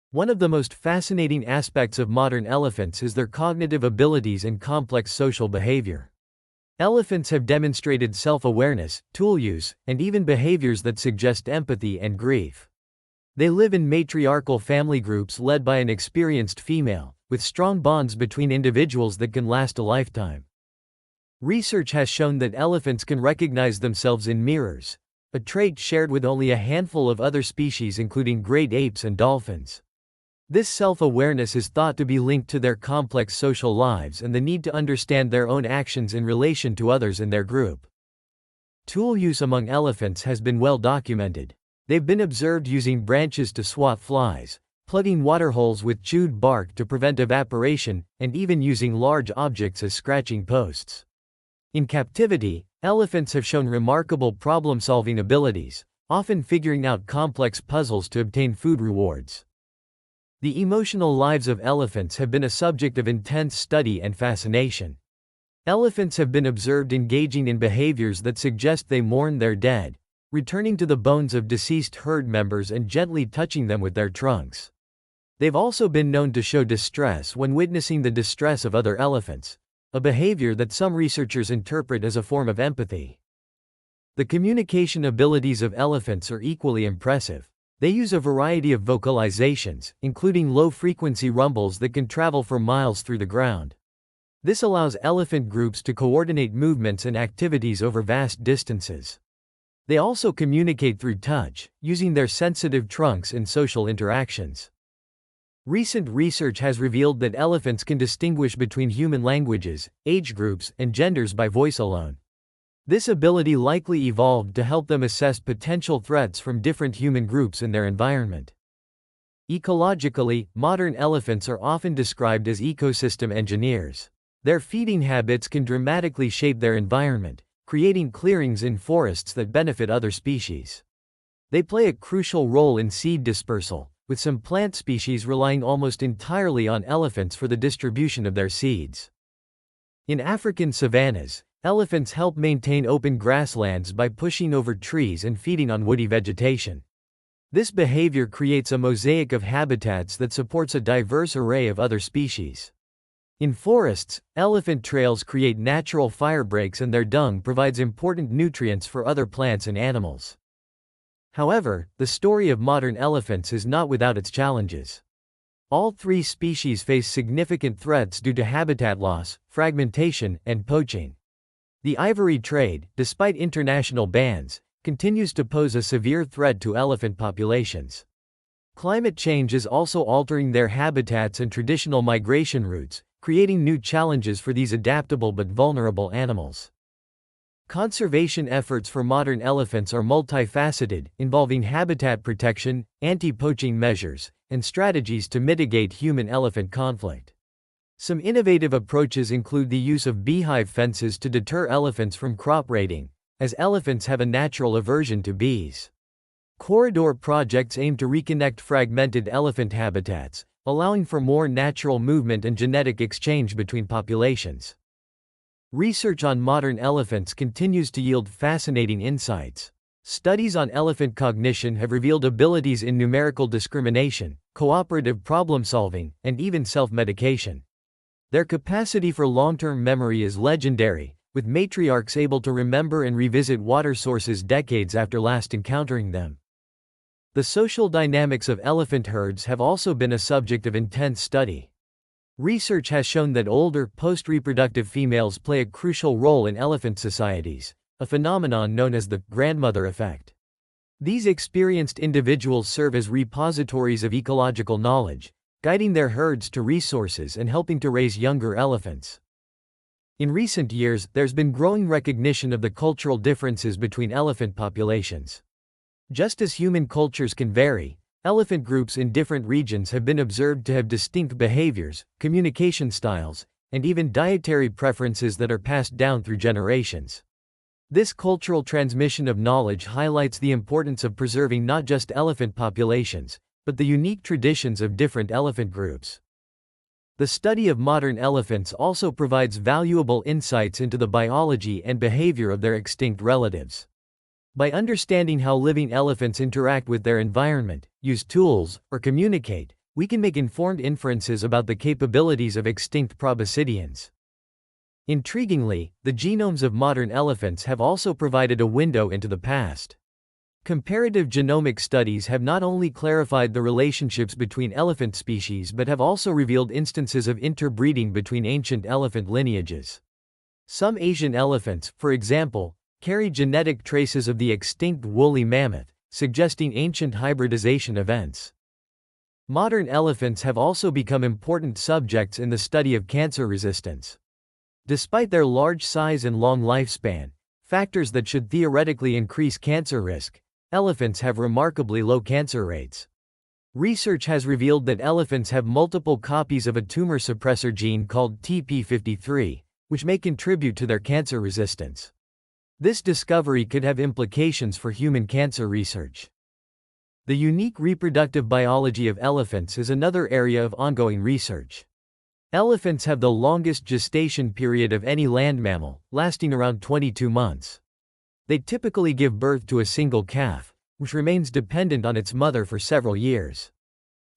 One of the most fascinating aspects of modern elephants is their cognitive abilities and complex social behavior. Elephants have demonstrated self-awareness, tool use, and even behaviors that suggest empathy and grief. They live in matriarchal family groups led by an experienced female, with strong bonds between individuals that can last a lifetime. Research has shown that elephants can recognize themselves in mirrors, a trait shared with only a handful of other species including great apes and dolphins. This self-awareness is thought to be linked to their complex social lives and the need to understand their own actions in relation to others in their group. Tool use among elephants has been well documented. They've been observed using branches to swat flies, plugging waterholes with chewed bark to prevent evaporation, and even using large objects as scratching posts. In captivity, elephants have shown remarkable problem-solving abilities, often figuring out complex puzzles to obtain food rewards. The emotional lives of elephants have been a subject of intense study and fascination. Elephants have been observed engaging in behaviors that suggest they mourn their dead, returning to the bones of deceased herd members and gently touching them with their trunks. They've also been known to show distress when witnessing the distress of other elephants, a behavior that some researchers interpret as a form of empathy. The communication abilities of elephants are equally impressive. They use a variety of vocalizations, including low-frequency rumbles that can travel for miles through the ground. This allows elephant groups to coordinate movements and activities over vast distances. They also communicate through touch, using their sensitive trunks in social interactions. Recent research has revealed that elephants can distinguish between human languages, age groups, and genders by voice alone. This ability likely evolved to help them assess potential threats from different human groups in their environment. Ecologically, modern elephants are often described as ecosystem engineers. Their feeding habits can dramatically shape their environment, creating clearings in forests that benefit other species. They play a crucial role in seed dispersal, with some plant species relying almost entirely on elephants for the distribution of their seeds. In African savannas, elephants help maintain open grasslands by pushing over trees and feeding on woody vegetation. This behavior creates a mosaic of habitats that supports a diverse array of other species. In forests, elephant trails create natural firebreaks and their dung provides important nutrients for other plants and animals. However, the story of modern elephants is not without its challenges. All three species face significant threats due to habitat loss, fragmentation, and poaching. The ivory trade, despite international bans, continues to pose a severe threat to elephant populations. Climate change is also altering their habitats and traditional migration routes, creating new challenges for these adaptable but vulnerable animals. Conservation efforts for modern elephants are multifaceted, involving habitat protection, anti-poaching measures, and strategies to mitigate human-elephant conflict. Some innovative approaches include the use of beehive fences to deter elephants from crop raiding, as elephants have a natural aversion to bees. Corridor projects aim to reconnect fragmented elephant habitats, allowing for more natural movement and genetic exchange between populations. Research on modern elephants continues to yield fascinating insights. Studies on elephant cognition have revealed abilities in numerical discrimination, cooperative problem-solving, and even self-medication. Their capacity for long-term memory is legendary, with matriarchs able to remember and revisit water sources decades after last encountering them. The social dynamics of elephant herds have also been a subject of intense study. Research has shown that older, post-reproductive females play a crucial role in elephant societies, a phenomenon known as the grandmother effect. These experienced individuals serve as repositories of ecological knowledge, guiding their herds to resources and helping to raise younger elephants. In recent years, there's been growing recognition of the cultural differences between elephant populations. Just as human cultures can vary, elephant groups in different regions have been observed to have distinct behaviors, communication styles, and even dietary preferences that are passed down through generations. This cultural transmission of knowledge highlights the importance of preserving not just elephant populations, but the unique traditions of different elephant groups. The study of modern elephants also provides valuable insights into the biology and behavior of their extinct relatives. By understanding how living elephants interact with their environment, use tools, or communicate, we can make informed inferences about the capabilities of extinct proboscideans. Intriguingly, the genomes of modern elephants have also provided a window into the past. Comparative genomic studies have not only clarified the relationships between elephant species but have also revealed instances of interbreeding between ancient elephant lineages. Some Asian elephants, for example, carry genetic traces of the extinct woolly mammoth, suggesting ancient hybridization events. Modern elephants have also become important subjects in the study of cancer resistance. Despite their large size and long lifespan, factors that should theoretically increase cancer risk, elephants have remarkably low cancer rates. Research has revealed that elephants have multiple copies of a tumor suppressor gene called TP53, which may contribute to their cancer resistance. This discovery could have implications for human cancer research. The unique reproductive biology of elephants is another area of ongoing research. Elephants have the longest gestation period of any land mammal, lasting around 22 months. They typically give birth to a single calf, which remains dependent on its mother for several years.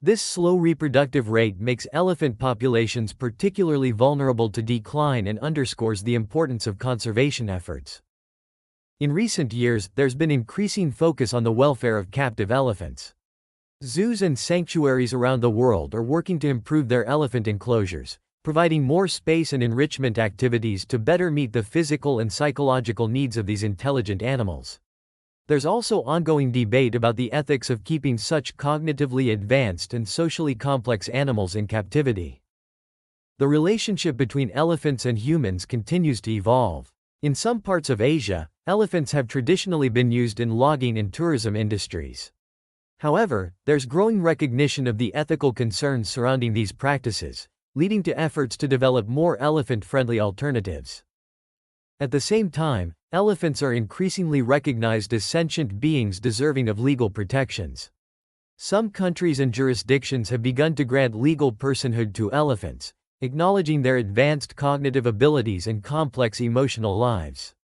This slow reproductive rate makes elephant populations particularly vulnerable to decline and underscores the importance of conservation efforts. In recent years, there's been increasing focus on the welfare of captive elephants. Zoos and sanctuaries around the world are working to improve their elephant enclosures, providing more space and enrichment activities to better meet the physical and psychological needs of these intelligent animals. There's also ongoing debate about the ethics of keeping such cognitively advanced and socially complex animals in captivity. The relationship between elephants and humans continues to evolve. In some parts of Asia, elephants have traditionally been used in logging and tourism industries. However, there's growing recognition of the ethical concerns surrounding these practices, leading to efforts to develop more elephant-friendly alternatives. At the same time, elephants are increasingly recognized as sentient beings deserving of legal protections. Some countries and jurisdictions have begun to grant legal personhood to elephants, acknowledging their advanced cognitive abilities and complex emotional lives.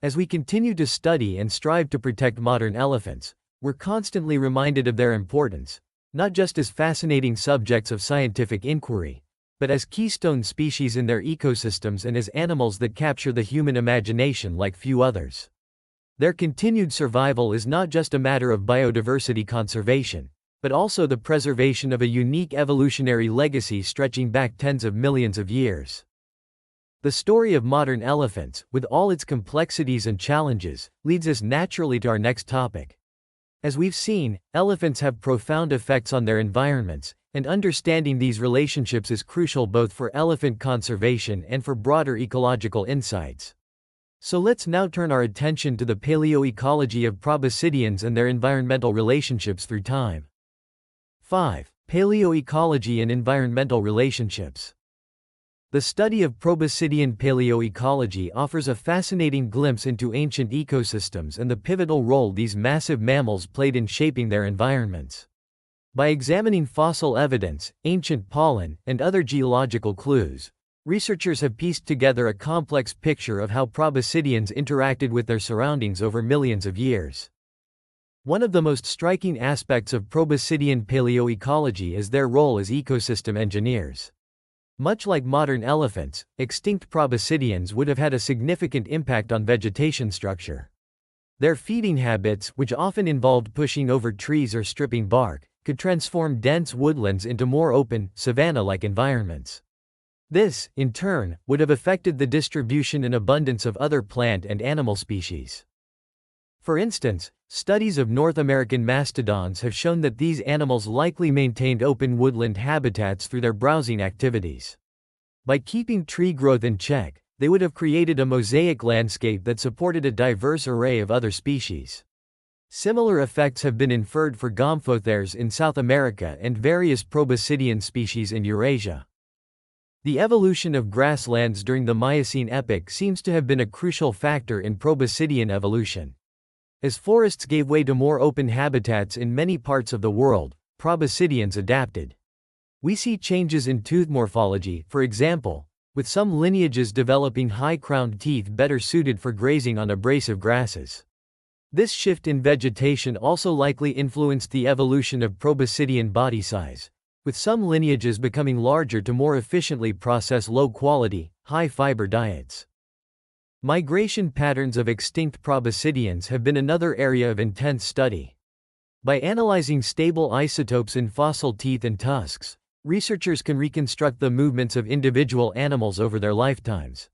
As we continue to study and strive to protect modern elephants, we're constantly reminded of their importance, not just as fascinating subjects of scientific inquiry, but as keystone species in their ecosystems and as animals that capture the human imagination like few others. Their continued survival is not just a matter of biodiversity conservation, but also the preservation of a unique evolutionary legacy stretching back tens of millions of years. The story of modern elephants, with all its complexities and challenges, leads us naturally to our next topic. As we've seen, elephants have profound effects on their environments, and understanding these relationships is crucial both for elephant conservation and for broader ecological insights. So let's now turn our attention to the paleoecology of proboscideans and their environmental relationships through time. 5. Paleoecology and environmental relationships. The study of proboscidean paleoecology offers a fascinating glimpse into ancient ecosystems and the pivotal role these massive mammals played in shaping their environments. By examining fossil evidence, ancient pollen, and other geological clues, researchers have pieced together a complex picture of how proboscideans interacted with their surroundings over millions of years. One of the most striking aspects of proboscidean paleoecology is their role as ecosystem engineers. Much like modern elephants, extinct proboscideans would have had a significant impact on vegetation structure. Their feeding habits, which often involved pushing over trees or stripping bark, could transform dense woodlands into more open, savanna-like environments. This, in turn, would have affected the distribution and abundance of other plant and animal species. For instance, studies of North American mastodons have shown that these animals likely maintained open woodland habitats through their browsing activities. By keeping tree growth in check, they would have created a mosaic landscape that supported a diverse array of other species. Similar effects have been inferred for gomphotheres in South America and various proboscidean species in Eurasia. The evolution of grasslands during the Miocene epoch seems to have been a crucial factor in proboscidean evolution. As forests gave way to more open habitats in many parts of the world, proboscideans adapted. We see changes in tooth morphology, for example, with some lineages developing high-crowned teeth better suited for grazing on abrasive grasses. This shift in vegetation also likely influenced the evolution of proboscidean body size, with some lineages becoming larger to more efficiently process low-quality, high-fiber diets. Migration patterns of extinct proboscideans have been another area of intense study. By analyzing stable isotopes in fossil teeth and tusks, researchers can reconstruct the movements of individual animals over their lifetimes.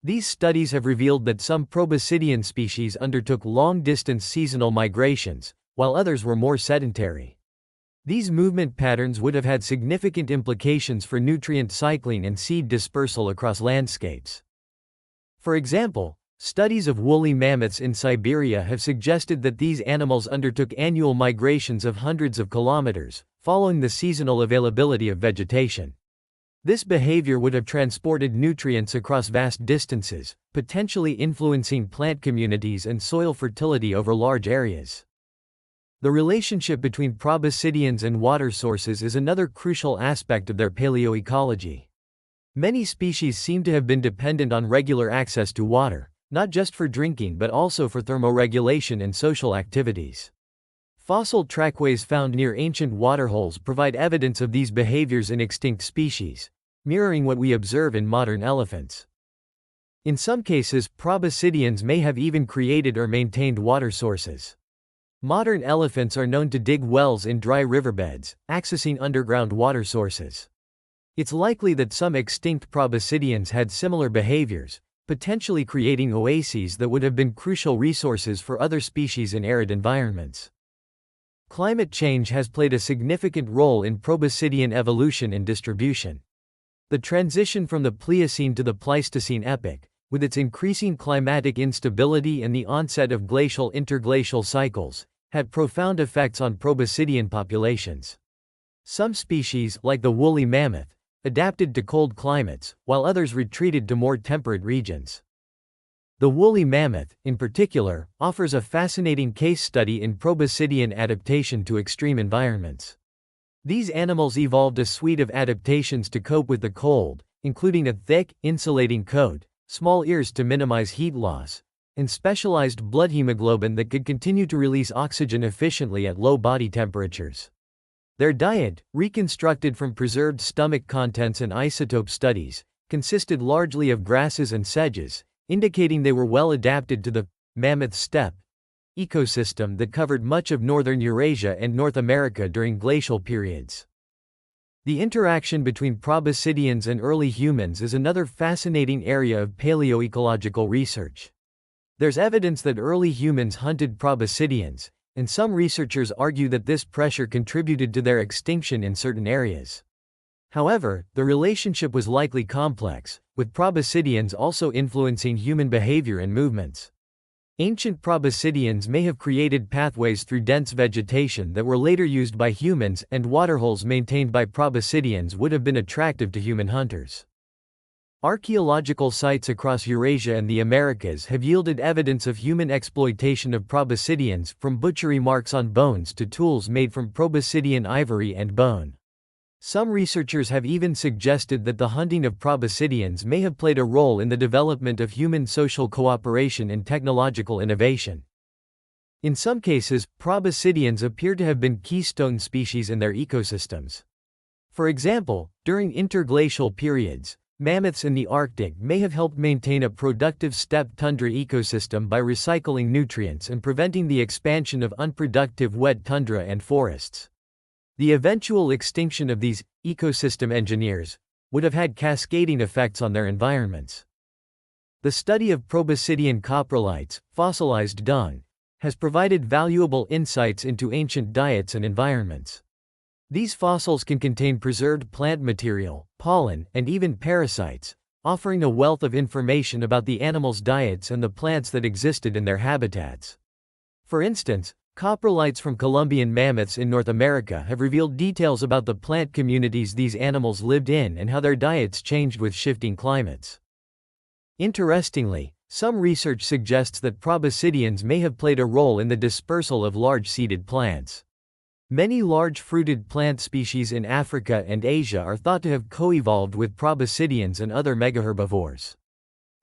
These studies have revealed that some proboscidean species undertook long-distance seasonal migrations, while others were more sedentary. These movement patterns would have had significant implications for nutrient cycling and seed dispersal across landscapes. For example, studies of woolly mammoths in Siberia have suggested that these animals undertook annual migrations of hundreds of kilometers, following the seasonal availability of vegetation. This behavior would have transported nutrients across vast distances, potentially influencing plant communities and soil fertility over large areas. The relationship between proboscideans and water sources is another crucial aspect of their paleoecology. Many species seem to have been dependent on regular access to water, not just for drinking but also for thermoregulation and social activities. Fossil trackways found near ancient waterholes provide evidence of these behaviors in extinct species, mirroring what we observe in modern elephants. In some cases, proboscideans may have even created or maintained water sources. Modern elephants are known to dig wells in dry riverbeds, accessing underground water sources. It's likely that some extinct proboscideans had similar behaviors, potentially creating oases that would have been crucial resources for other species in arid environments. Climate change has played a significant role in proboscidean evolution and distribution. The transition from the Pliocene to the Pleistocene epoch, with its increasing climatic instability and the onset of glacial-interglacial cycles, had profound effects on proboscidean populations. Some species, like the woolly mammoth, adapted to cold climates, while others retreated to more temperate regions. The woolly mammoth, in particular, offers a fascinating case study in proboscidean adaptation to extreme environments. These animals evolved a suite of adaptations to cope with the cold, including a thick, insulating coat, small ears to minimize heat loss, and specialized blood hemoglobin that could continue to release oxygen efficiently at low body temperatures. Their diet, reconstructed from preserved stomach contents and isotope studies, consisted largely of grasses and sedges, indicating they were well adapted to the mammoth steppe ecosystem that covered much of northern Eurasia and North America during glacial periods. The interaction between proboscideans and early humans is another fascinating area of paleoecological research. There's evidence that early humans hunted proboscideans, and some researchers argue that this pressure contributed to their extinction in certain areas. However, the relationship was likely complex, with proboscideans also influencing human behavior and movements. Ancient proboscideans may have created pathways through dense vegetation that were later used by humans, and waterholes maintained by proboscideans would have been attractive to human hunters. Archaeological sites across Eurasia and the Americas have yielded evidence of human exploitation of proboscideans, from butchery marks on bones to tools made from proboscidean ivory and bone. Some researchers have even suggested that the hunting of proboscideans may have played a role in the development of human social cooperation and technological innovation. In some cases, proboscideans appear to have been keystone species in their ecosystems. For example, during interglacial periods, mammoths in the Arctic may have helped maintain a productive steppe tundra ecosystem by recycling nutrients and preventing the expansion of unproductive wet tundra and forests. The eventual extinction of these ecosystem engineers would have had cascading effects on their environments. The study of proboscidean coprolites, fossilized dung, has provided valuable insights into ancient diets and environments. These fossils can contain preserved plant material, pollen, and even parasites, offering a wealth of information about the animals' diets and the plants that existed in their habitats. For instance, coprolites from Columbian mammoths in North America have revealed details about the plant communities these animals lived in and how their diets changed with shifting climates. Interestingly, some research suggests that proboscideans may have played a role in the dispersal of large seeded plants. Many large fruited plant species in Africa and Asia are thought to have co-evolved with proboscideans and other megaherbivores.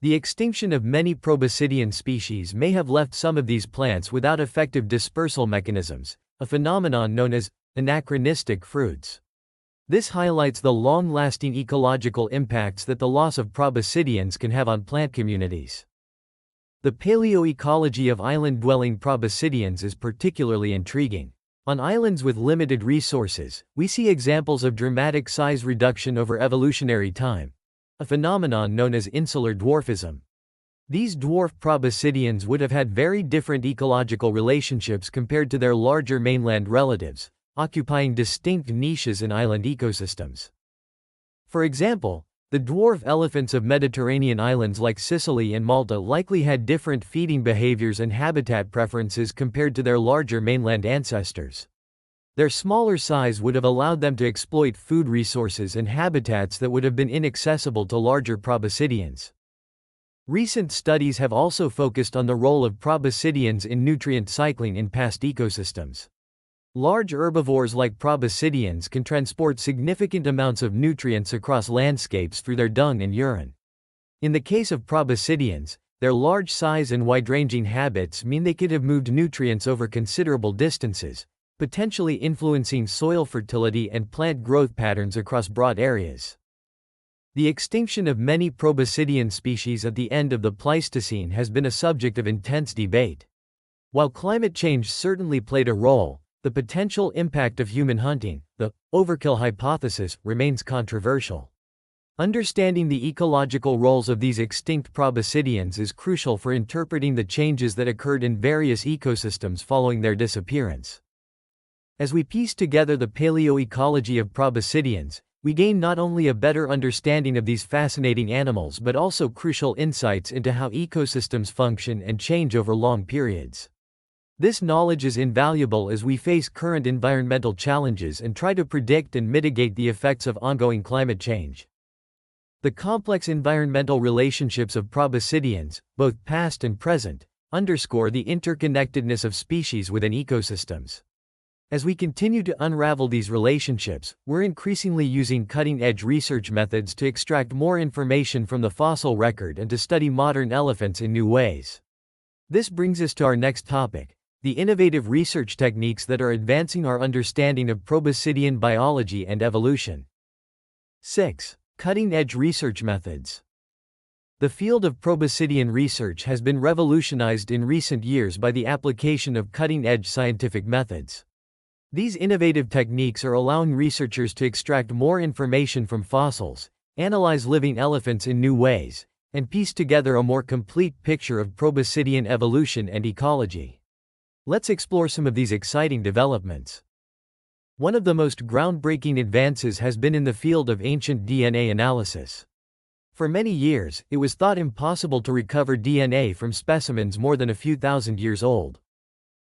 The extinction of many proboscidean species may have left some of these plants without effective dispersal mechanisms, a phenomenon known as anachronistic fruits. This highlights the long-lasting ecological impacts that the loss of proboscideans can have on plant communities. The paleoecology of island-dwelling proboscideans is particularly intriguing. On islands with limited resources, we see examples of dramatic size reduction over evolutionary time, a phenomenon known as insular dwarfism. These dwarf proboscideans would have had very different ecological relationships compared to their larger mainland relatives, occupying distinct niches in island ecosystems. For example, the dwarf elephants of Mediterranean islands like Sicily and Malta likely had different feeding behaviors and habitat preferences compared to their larger mainland ancestors. Their smaller size would have allowed them to exploit food resources and habitats that would have been inaccessible to larger proboscideans. Recent studies have also focused on the role of proboscideans in nutrient cycling in past ecosystems. Large herbivores like proboscideans can transport significant amounts of nutrients across landscapes through their dung and urine. In the case of proboscideans, their large size and wide-ranging habits mean they could have moved nutrients over considerable distances, potentially influencing soil fertility and plant growth patterns across broad areas. The extinction of many proboscidean species at the end of the Pleistocene has been a subject of intense debate. While climate change certainly played a role, the potential impact of human hunting, the overkill hypothesis, remains controversial. Understanding the ecological roles of these extinct proboscideans is crucial for interpreting the changes that occurred in various ecosystems following their disappearance. As we piece together the paleoecology of proboscideans, we gain not only a better understanding of these fascinating animals but also crucial insights into how ecosystems function and change over long periods. This knowledge is invaluable as we face current environmental challenges and try to predict and mitigate the effects of ongoing climate change. The complex environmental relationships of proboscideans, both past and present, underscore the interconnectedness of species within ecosystems. As we continue to unravel these relationships, we're increasingly using cutting-edge research methods to extract more information from the fossil record and to study modern elephants in new ways. This brings us to our next topic: the innovative research techniques that are advancing our understanding of proboscidean biology and evolution. 6. Cutting-edge research methods. The field of proboscidean research has been revolutionized in recent years by the application of cutting-edge scientific methods. These innovative techniques are allowing researchers to extract more information from fossils, analyze living elephants in new ways, and piece together a more complete picture of proboscidean evolution and ecology. Let's explore some of these exciting developments. One of the most groundbreaking advances has been in the field of ancient DNA analysis. For many years, it was thought impossible to recover DNA from specimens more than a few thousand years old.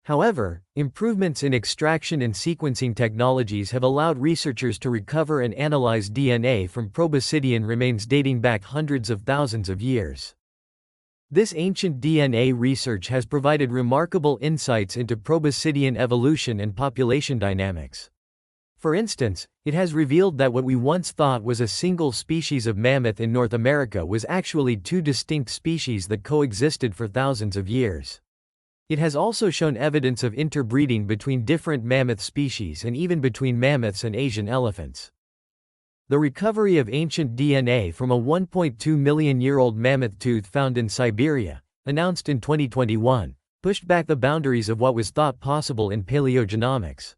However, improvements in extraction and sequencing technologies have allowed researchers to recover and analyze DNA from proboscidean remains dating back hundreds of thousands of years. This ancient DNA research has provided remarkable insights into proboscidean evolution and population dynamics. For instance, it has revealed that what we once thought was a single species of mammoth in North America was actually two distinct species that coexisted for thousands of years. It has also shown evidence of interbreeding between different mammoth species and even between mammoths and Asian elephants. The recovery of ancient DNA from a 1.2 million-year-old mammoth tooth found in Siberia, announced in 2021, pushed back the boundaries of what was thought possible in paleogenomics.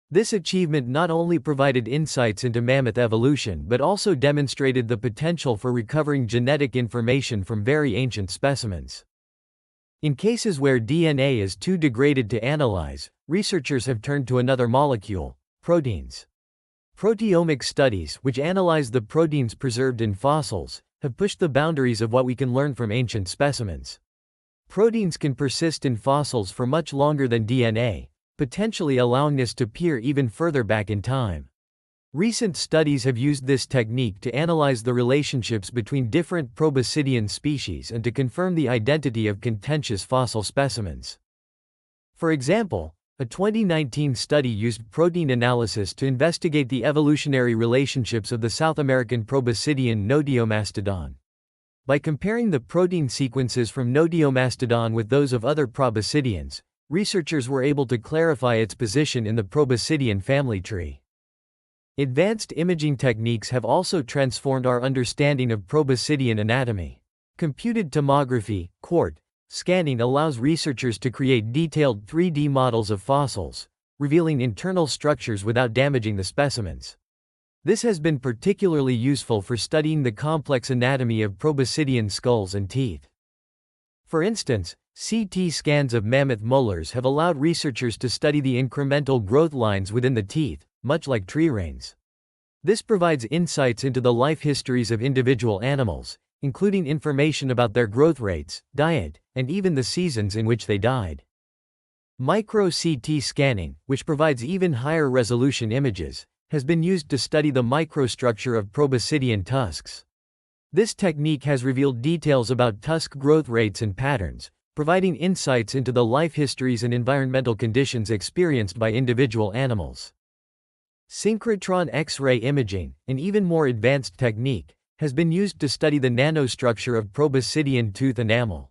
This achievement not only provided insights into mammoth evolution but also demonstrated the potential for recovering genetic information from very ancient specimens. In cases where DNA is too degraded to analyze, researchers have turned to another molecule, proteins. Proteomic studies, which analyze the proteins preserved in fossils, have pushed the boundaries of what we can learn from ancient specimens. Proteins can persist in fossils for much longer than DNA, potentially allowing us to peer even further back in time. Recent studies have used this technique to analyze the relationships between different Proboscidean species and to confirm the identity of contentious fossil specimens. For example, a 2019 study used protein analysis to investigate the evolutionary relationships of the South American Proboscidean Nodiomastodon. By comparing the protein sequences from Nodiomastodon with those of other Proboscideans, researchers were able to clarify its position in the Proboscidean family tree. Advanced imaging techniques have also transformed our understanding of Proboscidean anatomy. Computed tomography, CORT, scanning allows researchers to create detailed 3D models of fossils, revealing internal structures without damaging the specimens. This has been particularly useful for studying the complex anatomy of Proboscidean skulls and teeth. For instance, CT scans of mammoth molars have allowed researchers to study the incremental growth lines within the teeth, much like tree reins. This provides insights into the life histories of individual animals, including information about their growth rates, diet, and even the seasons in which they died. Micro-CT scanning, which provides even higher resolution images, has been used to study the microstructure of Proboscidean tusks. This technique has revealed details about tusk growth rates and patterns, providing insights into the life histories and environmental conditions experienced by individual animals. Synchrotron X-ray imaging, an even more advanced technique, has been used to study the nanostructure of Proboscidean tooth enamel.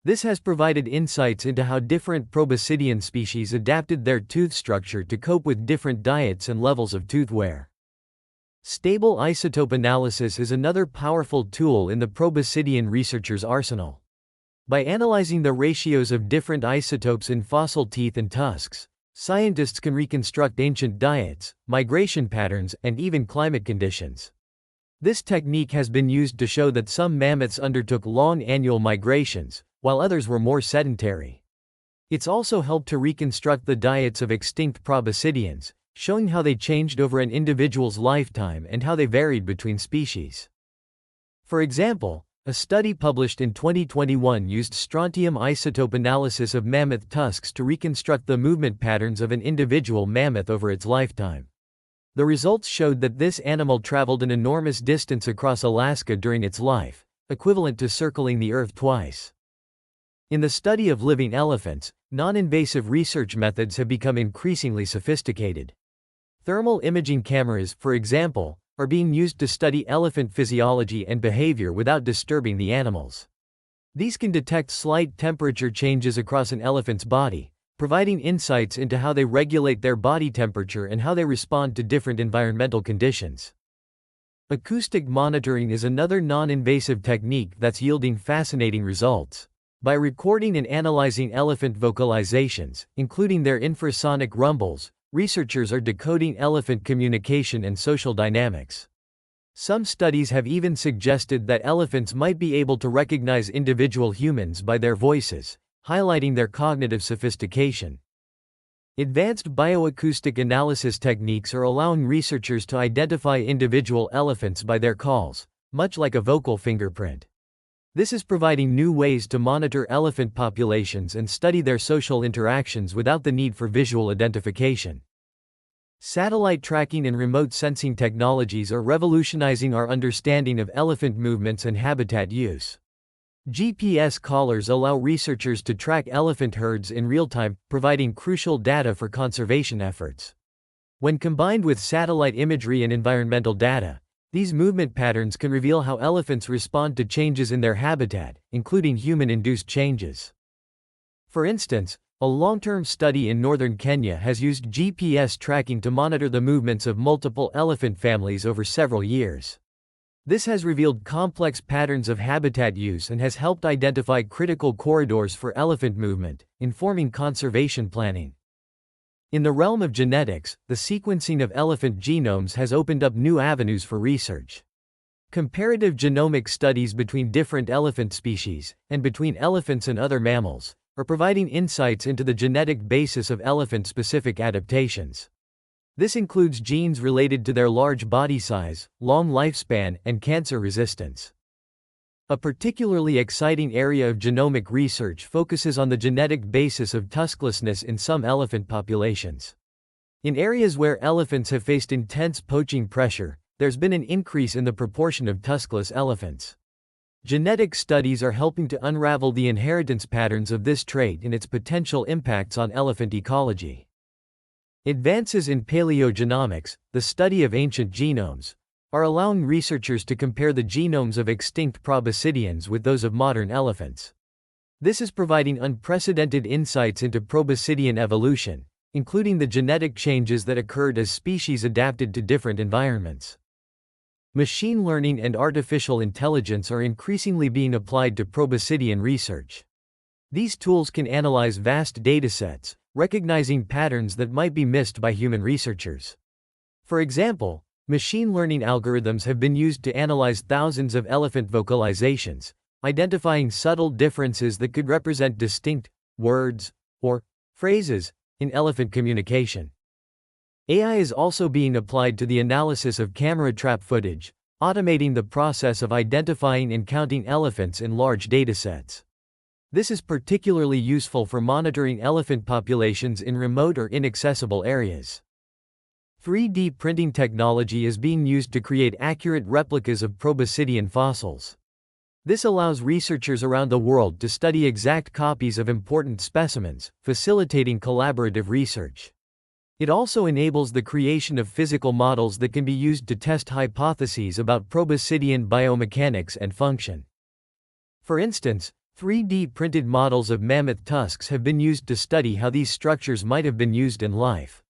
This has provided insights into how different Proboscidean species adapted their tooth structure to cope with different diets and levels of tooth wear. Stable isotope analysis is another powerful tool in the Proboscidean researchers' arsenal. By analyzing the ratios of different isotopes in fossil teeth and tusks, scientists can reconstruct ancient diets, migration patterns, and even climate conditions. This technique has been used to show that some mammoths undertook long annual migrations, while others were more sedentary. It's also helped to reconstruct the diets of extinct Proboscideans, showing how they changed over an individual's lifetime and how they varied between species. For example, a study published in 2021 used strontium isotope analysis of mammoth tusks to reconstruct the movement patterns of an individual mammoth over its lifetime. The results showed that this animal traveled an enormous distance across Alaska during its life, equivalent to circling the Earth twice. In the study of living elephants, non-invasive research methods have become increasingly sophisticated. Thermal imaging cameras, for example, are being used to study elephant physiology and behavior without disturbing the animals. These can detect slight temperature changes across an elephant's body, providing insights into how they regulate their body temperature and how they respond to different environmental conditions. Acoustic monitoring is another non-invasive technique that's yielding fascinating results. By recording and analyzing elephant vocalizations, including their infrasonic rumbles, researchers are decoding elephant communication and social dynamics. Some studies have even suggested that elephants might be able to recognize individual humans by their voices, highlighting their cognitive sophistication. Advanced bioacoustic analysis techniques are allowing researchers to identify individual elephants by their calls, much like a vocal fingerprint. This is providing new ways to monitor elephant populations and study their social interactions without the need for visual identification. Satellite tracking and remote sensing technologies are revolutionizing our understanding of elephant movements and habitat use. GPS collars allow researchers to track elephant herds in real time, providing crucial data for conservation efforts. When combined with satellite imagery and environmental data, these movement patterns can reveal how elephants respond to changes in their habitat, including human-induced changes. For instance, a long-term study in northern Kenya has used GPS tracking to monitor the movements of multiple elephant families over several years. This has revealed complex patterns of habitat use and has helped identify critical corridors for elephant movement, informing conservation planning. In the realm of genetics, the sequencing of elephant genomes has opened up new avenues for research. Comparative genomic studies between different elephant species, and between elephants and other mammals, are providing insights into the genetic basis of elephant-specific adaptations. This includes genes related to their large body size, long lifespan, and cancer resistance. A particularly exciting area of genomic research focuses on the genetic basis of tusklessness in some elephant populations. In areas where elephants have faced intense poaching pressure, there's been an increase in the proportion of tuskless elephants. Genetic studies are helping to unravel the inheritance patterns of this trait and its potential impacts on elephant ecology. Advances in paleogenomics, the study of ancient genomes, are allowing researchers to compare the genomes of extinct proboscideans with those of modern elephants. This is providing unprecedented insights into proboscidean evolution, including the genetic changes that occurred as species adapted to different environments. Machine learning and artificial intelligence are increasingly being applied to proboscidean research. These tools can analyze vast datasets, recognizing patterns that might be missed by human researchers. For example, machine learning algorithms have been used to analyze thousands of elephant vocalizations, identifying subtle differences that could represent distinct words or phrases in elephant communication. AI is also being applied to the analysis of camera trap footage, automating the process of identifying and counting elephants in large datasets. This is particularly useful for monitoring elephant populations in remote or inaccessible areas. 3D printing technology is being used to create accurate replicas of proboscidean fossils. This allows researchers around the world to study exact copies of important specimens, facilitating collaborative research. It also enables the creation of physical models that can be used to test hypotheses about proboscidean biomechanics and function. For instance, 3D printed models of mammoth tusks have been used to study how these structures might have been used in life.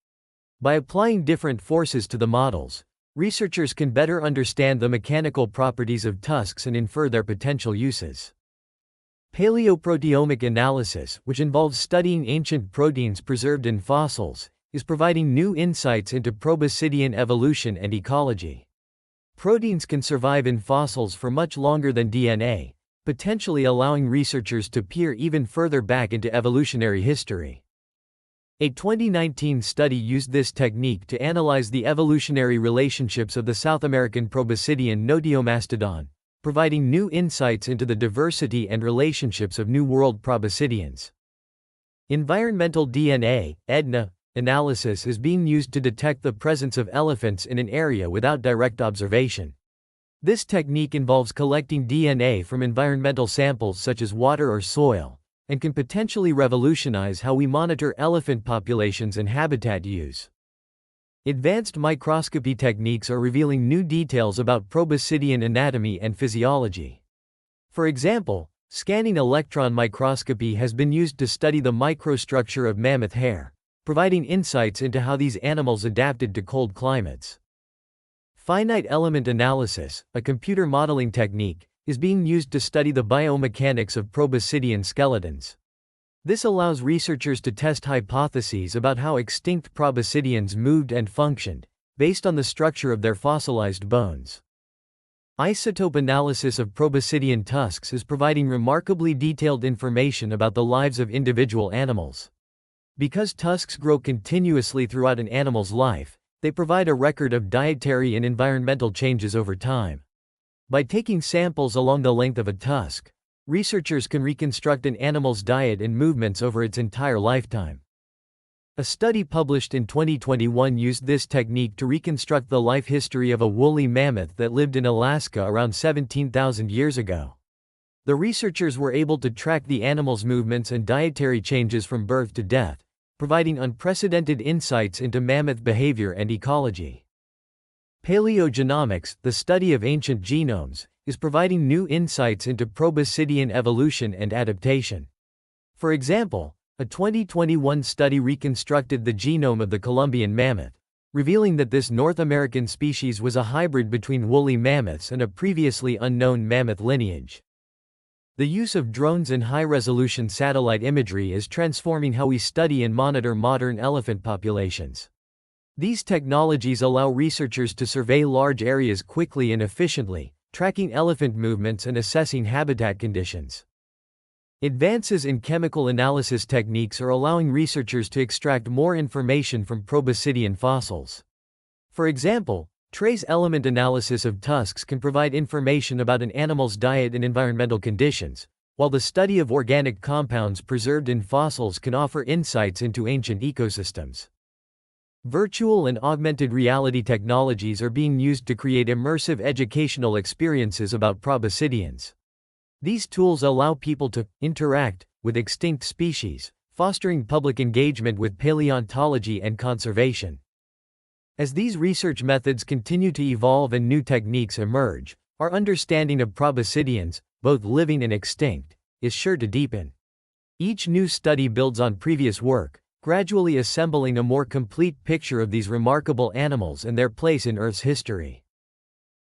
By applying different forces to the models, researchers can better understand the mechanical properties of tusks and infer their potential uses. Paleoproteomic analysis, which involves studying ancient proteins preserved in fossils, is providing new insights into proboscidean evolution and ecology. Proteins can survive in fossils for much longer than DNA, potentially allowing researchers to peer even further back into evolutionary history. A 2019 study used this technique to analyze the evolutionary relationships of the South American proboscidean Notiomastodon, providing new insights into the diversity and relationships of New World proboscideans. Environmental DNA, EDNA, analysis is being used to detect the presence of elephants in an area without direct observation. This technique involves collecting DNA from environmental samples such as water or soil, and can potentially revolutionize how we monitor elephant populations and habitat use. Advanced microscopy techniques are revealing new details about proboscidean anatomy and physiology. For example, scanning electron microscopy has been used to study the microstructure of mammoth hair, providing insights into how these animals adapted to cold climates. Finite element analysis, a computer modeling technique, is being used to study the biomechanics of proboscidean skeletons. This allows researchers to test hypotheses about how extinct proboscideans moved and functioned, based on the structure of their fossilized bones. Isotope analysis of proboscidean tusks is providing remarkably detailed information about the lives of individual animals. Because tusks grow continuously throughout an animal's life, they provide a record of dietary and environmental changes over time. By taking samples along the length of a tusk, researchers can reconstruct an animal's diet and movements over its entire lifetime. A study published in 2021 used this technique to reconstruct the life history of a woolly mammoth that lived in Alaska around 17,000 years ago. The researchers were able to track the animal's movements and dietary changes from birth to death, providing unprecedented insights into mammoth behavior and ecology. Paleogenomics, the study of ancient genomes, is providing new insights into proboscidean evolution and adaptation. For example, a 2021 study reconstructed the genome of the Columbian mammoth, revealing that this North American species was a hybrid between woolly mammoths and a previously unknown mammoth lineage. The use of drones and high-resolution satellite imagery is transforming how we study and monitor modern elephant populations. These technologies allow researchers to survey large areas quickly and efficiently, tracking elephant movements and assessing habitat conditions. Advances in chemical analysis techniques are allowing researchers to extract more information from proboscidean fossils. For example, trace element analysis of tusks can provide information about an animal's diet and environmental conditions, while the study of organic compounds preserved in fossils can offer insights into ancient ecosystems. Virtual and augmented reality technologies are being used to create immersive educational experiences about proboscideans. These tools allow people to interact with extinct species, fostering public engagement with paleontology and conservation. As these research methods continue to evolve and new techniques emerge, our understanding of proboscideans, both living and extinct, is sure to deepen. Each new study builds on previous work, gradually assembling a more complete picture of these remarkable animals and their place in Earth's history.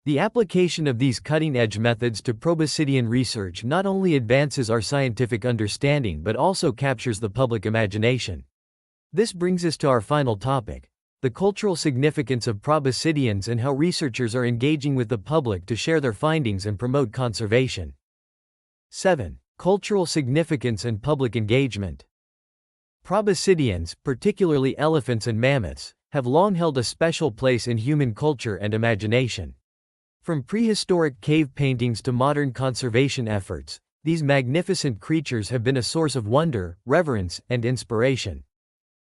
The application of these cutting-edge methods to proboscidean research not only advances our scientific understanding but also captures the public imagination. This brings us to our final topic: the cultural significance of proboscideans and how researchers are engaging with the public to share their findings and promote conservation. 7. Cultural significance and public engagement. Proboscideans, particularly elephants and mammoths, have long held a special place in human culture and imagination. From prehistoric cave paintings to modern conservation efforts, these magnificent creatures have been a source of wonder, reverence, and inspiration.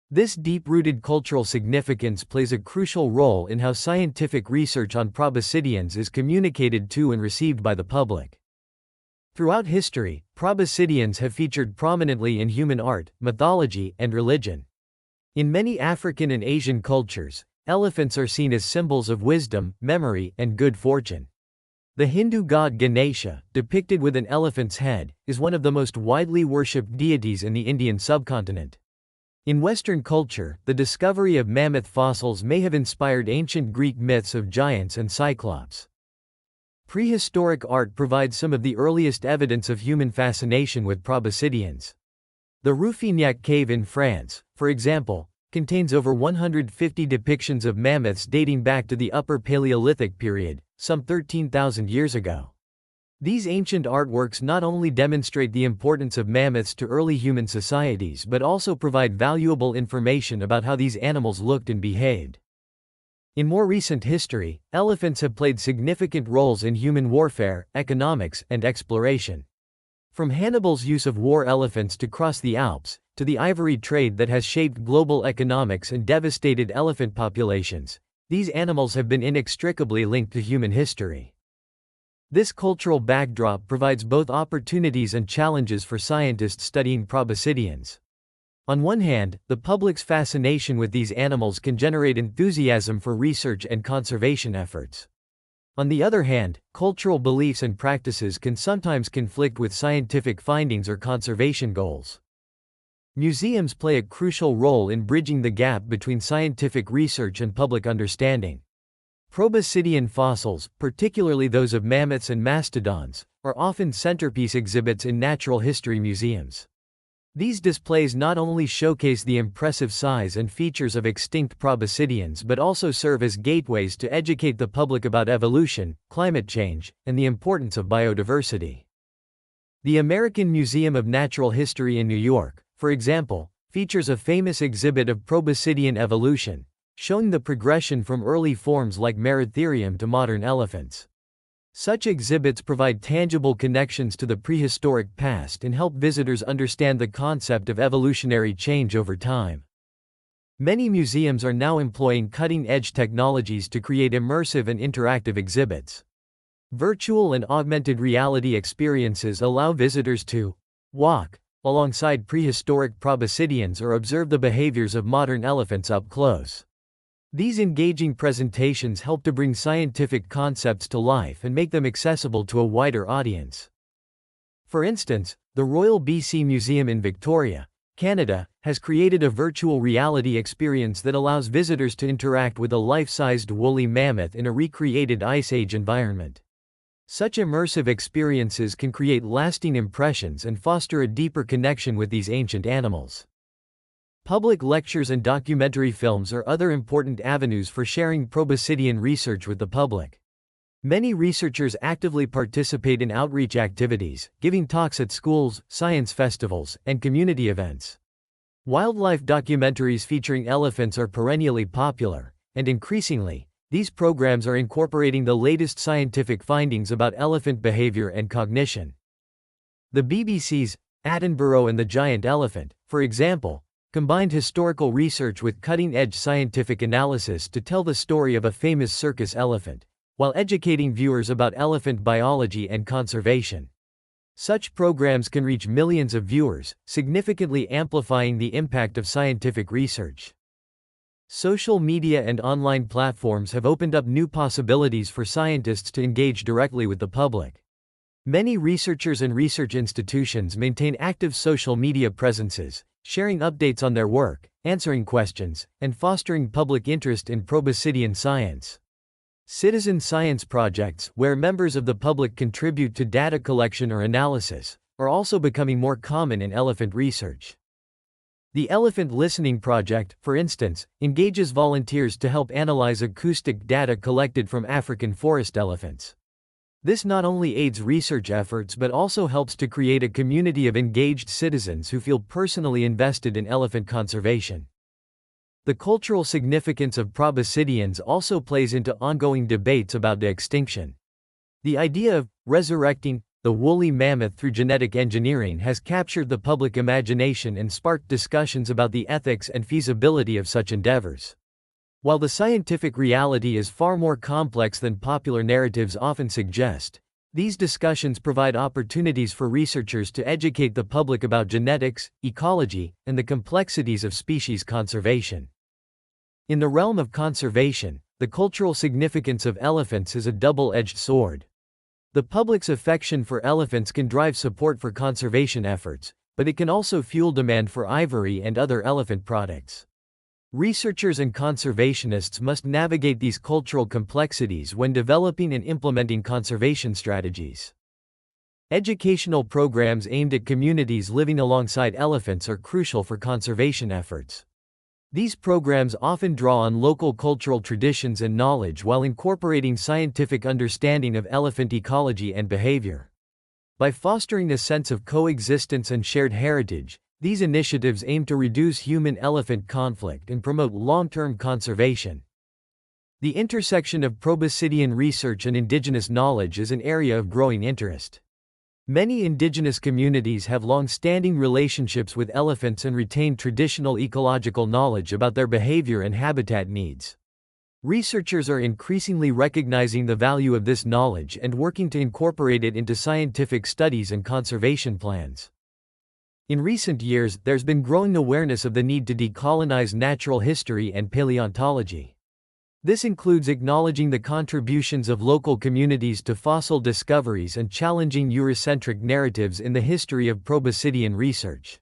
This deep-rooted cultural significance plays a crucial role in how scientific research on proboscideans is communicated to and received by the public. Throughout history, proboscideans have featured prominently in human art, mythology, and religion. In many African and Asian cultures, elephants are seen as symbols of wisdom, memory, and good fortune. The Hindu god Ganesha, depicted with an elephant's head, is one of the most widely worshipped deities in the Indian subcontinent. In Western culture, the discovery of mammoth fossils may have inspired ancient Greek myths of giants and cyclops. Prehistoric art provides some of the earliest evidence of human fascination with proboscideans. The Rouffignac cave in France, for example, contains over 150 depictions of mammoths dating back to the Upper Paleolithic period, some 13,000 years ago. These ancient artworks not only demonstrate the importance of mammoths to early human societies but also provide valuable information about how these animals looked and behaved. In more recent history, elephants have played significant roles in human warfare, economics, and exploration. From Hannibal's use of war elephants to cross the Alps, to the ivory trade that has shaped global economics and devastated elephant populations, these animals have been inextricably linked to human history. This cultural backdrop provides both opportunities and challenges for scientists studying proboscideans. On one hand, the public's fascination with these animals can generate enthusiasm for research and conservation efforts. On the other hand, cultural beliefs and practices can sometimes conflict with scientific findings or conservation goals. Museums play a crucial role in bridging the gap between scientific research and public understanding. Proboscidean fossils, particularly those of mammoths and mastodons, are often centerpiece exhibits in natural history museums. These displays not only showcase the impressive size and features of extinct proboscideans but also serve as gateways to educate the public about evolution, climate change, and the importance of biodiversity. The American Museum of Natural History in New York, for example, features a famous exhibit of proboscidean evolution, showing the progression from early forms like Merotherium to modern elephants. Such exhibits provide tangible connections to the prehistoric past and help visitors understand the concept of evolutionary change over time. Many museums are now employing cutting-edge technologies to create immersive and interactive exhibits. Virtual and augmented reality experiences allow visitors to walk alongside prehistoric proboscideans or observe the behaviors of modern elephants up close. These engaging presentations help to bring scientific concepts to life and make them accessible to a wider audience. For instance, the Royal BC Museum in Victoria, Canada, has created a virtual reality experience that allows visitors to interact with a life-sized woolly mammoth in a recreated Ice Age environment. Such immersive experiences can create lasting impressions and foster a deeper connection with these ancient animals. Public lectures and documentary films are other important avenues for sharing proboscidean research with the public. Many researchers actively participate in outreach activities, giving talks at schools, science festivals, and community events. Wildlife documentaries featuring elephants are perennially popular, and increasingly, these programs are incorporating the latest scientific findings about elephant behavior and cognition. The BBC's Attenborough and the Giant Elephant, for example, combined historical research with cutting-edge scientific analysis to tell the story of a famous circus elephant, while educating viewers about elephant biology and conservation. Such programs can reach millions of viewers, significantly amplifying the impact of scientific research. Social media and online platforms have opened up new possibilities for scientists to engage directly with the public. Many researchers and research institutions maintain active social media presences, sharing updates on their work, answering questions, and fostering public interest in proboscidean science. Citizen science projects, where members of the public contribute to data collection or analysis, are also becoming more common in elephant research. The Elephant Listening Project, for instance, engages volunteers to help analyze acoustic data collected from African forest elephants. This not only aids research efforts but also helps to create a community of engaged citizens who feel personally invested in elephant conservation. The cultural significance of proboscideans also plays into ongoing debates about their extinction. The idea of resurrecting the woolly mammoth through genetic engineering has captured the public imagination and sparked discussions about the ethics and feasibility of such endeavors. While the scientific reality is far more complex than popular narratives often suggest, these discussions provide opportunities for researchers to educate the public about genetics, ecology, and the complexities of species conservation. In the realm of conservation, the cultural significance of elephants is a double-edged sword. The public's affection for elephants can drive support for conservation efforts, but it can also fuel demand for ivory and other elephant products. Researchers and conservationists must navigate these cultural complexities when developing and implementing conservation strategies. Educational programs aimed at communities living alongside elephants are crucial for conservation efforts. These programs often draw on local cultural traditions and knowledge while incorporating scientific understanding of elephant ecology and behavior. By fostering a sense of coexistence and shared heritage, these initiatives aim to reduce human-elephant conflict and promote long-term conservation. The intersection of proboscidean research and indigenous knowledge is an area of growing interest. Many indigenous communities have long-standing relationships with elephants and retain traditional ecological knowledge about their behavior and habitat needs. Researchers are increasingly recognizing the value of this knowledge and working to incorporate it into scientific studies and conservation plans. In recent years, there's been growing awareness of the need to decolonize natural history and paleontology. This includes acknowledging the contributions of local communities to fossil discoveries and challenging Eurocentric narratives in the history of proboscidean research.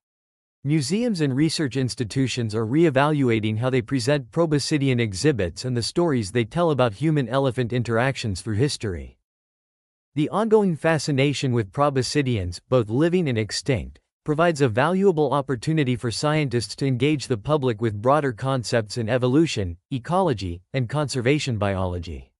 Museums and research institutions are re-evaluating how they present proboscidean exhibits and the stories they tell about human-elephant interactions through history. The ongoing fascination with proboscideans, both living and extinct, provides a valuable opportunity for scientists to engage the public with broader concepts in evolution, ecology, and conservation biology.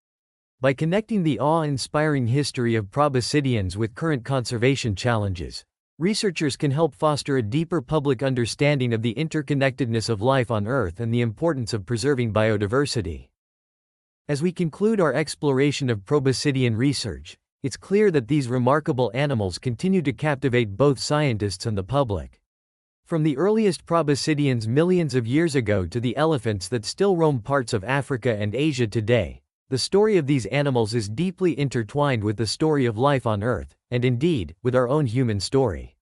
By connecting the awe-inspiring history of proboscideans with current conservation challenges, researchers can help foster a deeper public understanding of the interconnectedness of life on Earth and the importance of preserving biodiversity. As we conclude our exploration of proboscidean research, it's clear that these remarkable animals continue to captivate both scientists and the public. From the earliest proboscideans millions of years ago to the elephants that still roam parts of Africa and Asia today, the story of these animals is deeply intertwined with the story of life on Earth, and indeed, with our own human story.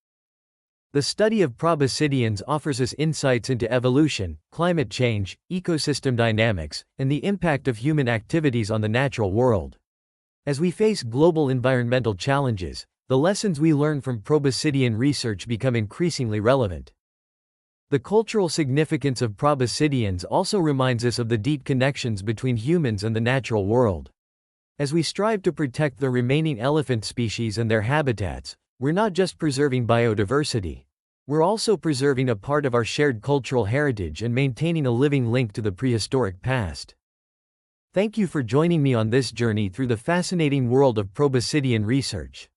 The study of proboscideans offers us insights into evolution, climate change, ecosystem dynamics, and the impact of human activities on the natural world. As we face global environmental challenges, the lessons we learn from proboscidean research become increasingly relevant. The cultural significance of proboscideans also reminds us of the deep connections between humans and the natural world. As we strive to protect the remaining elephant species and their habitats, we're not just preserving biodiversity. We're also preserving a part of our shared cultural heritage and maintaining a living link to the prehistoric past. Thank you for joining me on this journey through the fascinating world of proboscidean research.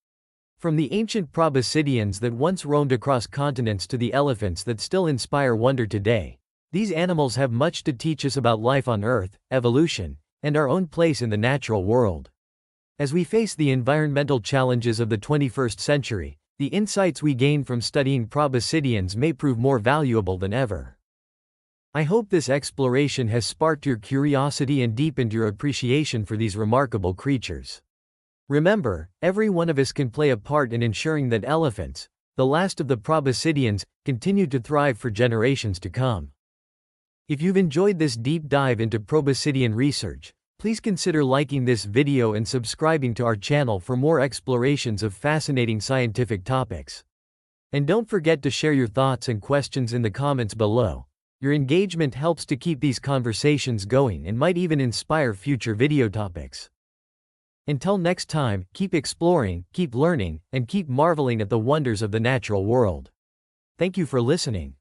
From the ancient proboscideans that once roamed across continents to the elephants that still inspire wonder today, these animals have much to teach us about life on Earth, evolution, and our own place in the natural world. As we face the environmental challenges of the 21st century, the insights we gain from studying proboscideans may prove more valuable than ever. I hope this exploration has sparked your curiosity and deepened your appreciation for these remarkable creatures. Remember, every one of us can play a part in ensuring that elephants, the last of the proboscideans, continue to thrive for generations to come. If you've enjoyed this deep dive into proboscidean research, please consider liking this video and subscribing to our channel for more explorations of fascinating scientific topics. And don't forget to share your thoughts and questions in the comments below. Your engagement helps to keep these conversations going and might even inspire future video topics. Until next time, keep exploring, keep learning, and keep marveling at the wonders of the natural world. Thank you for listening.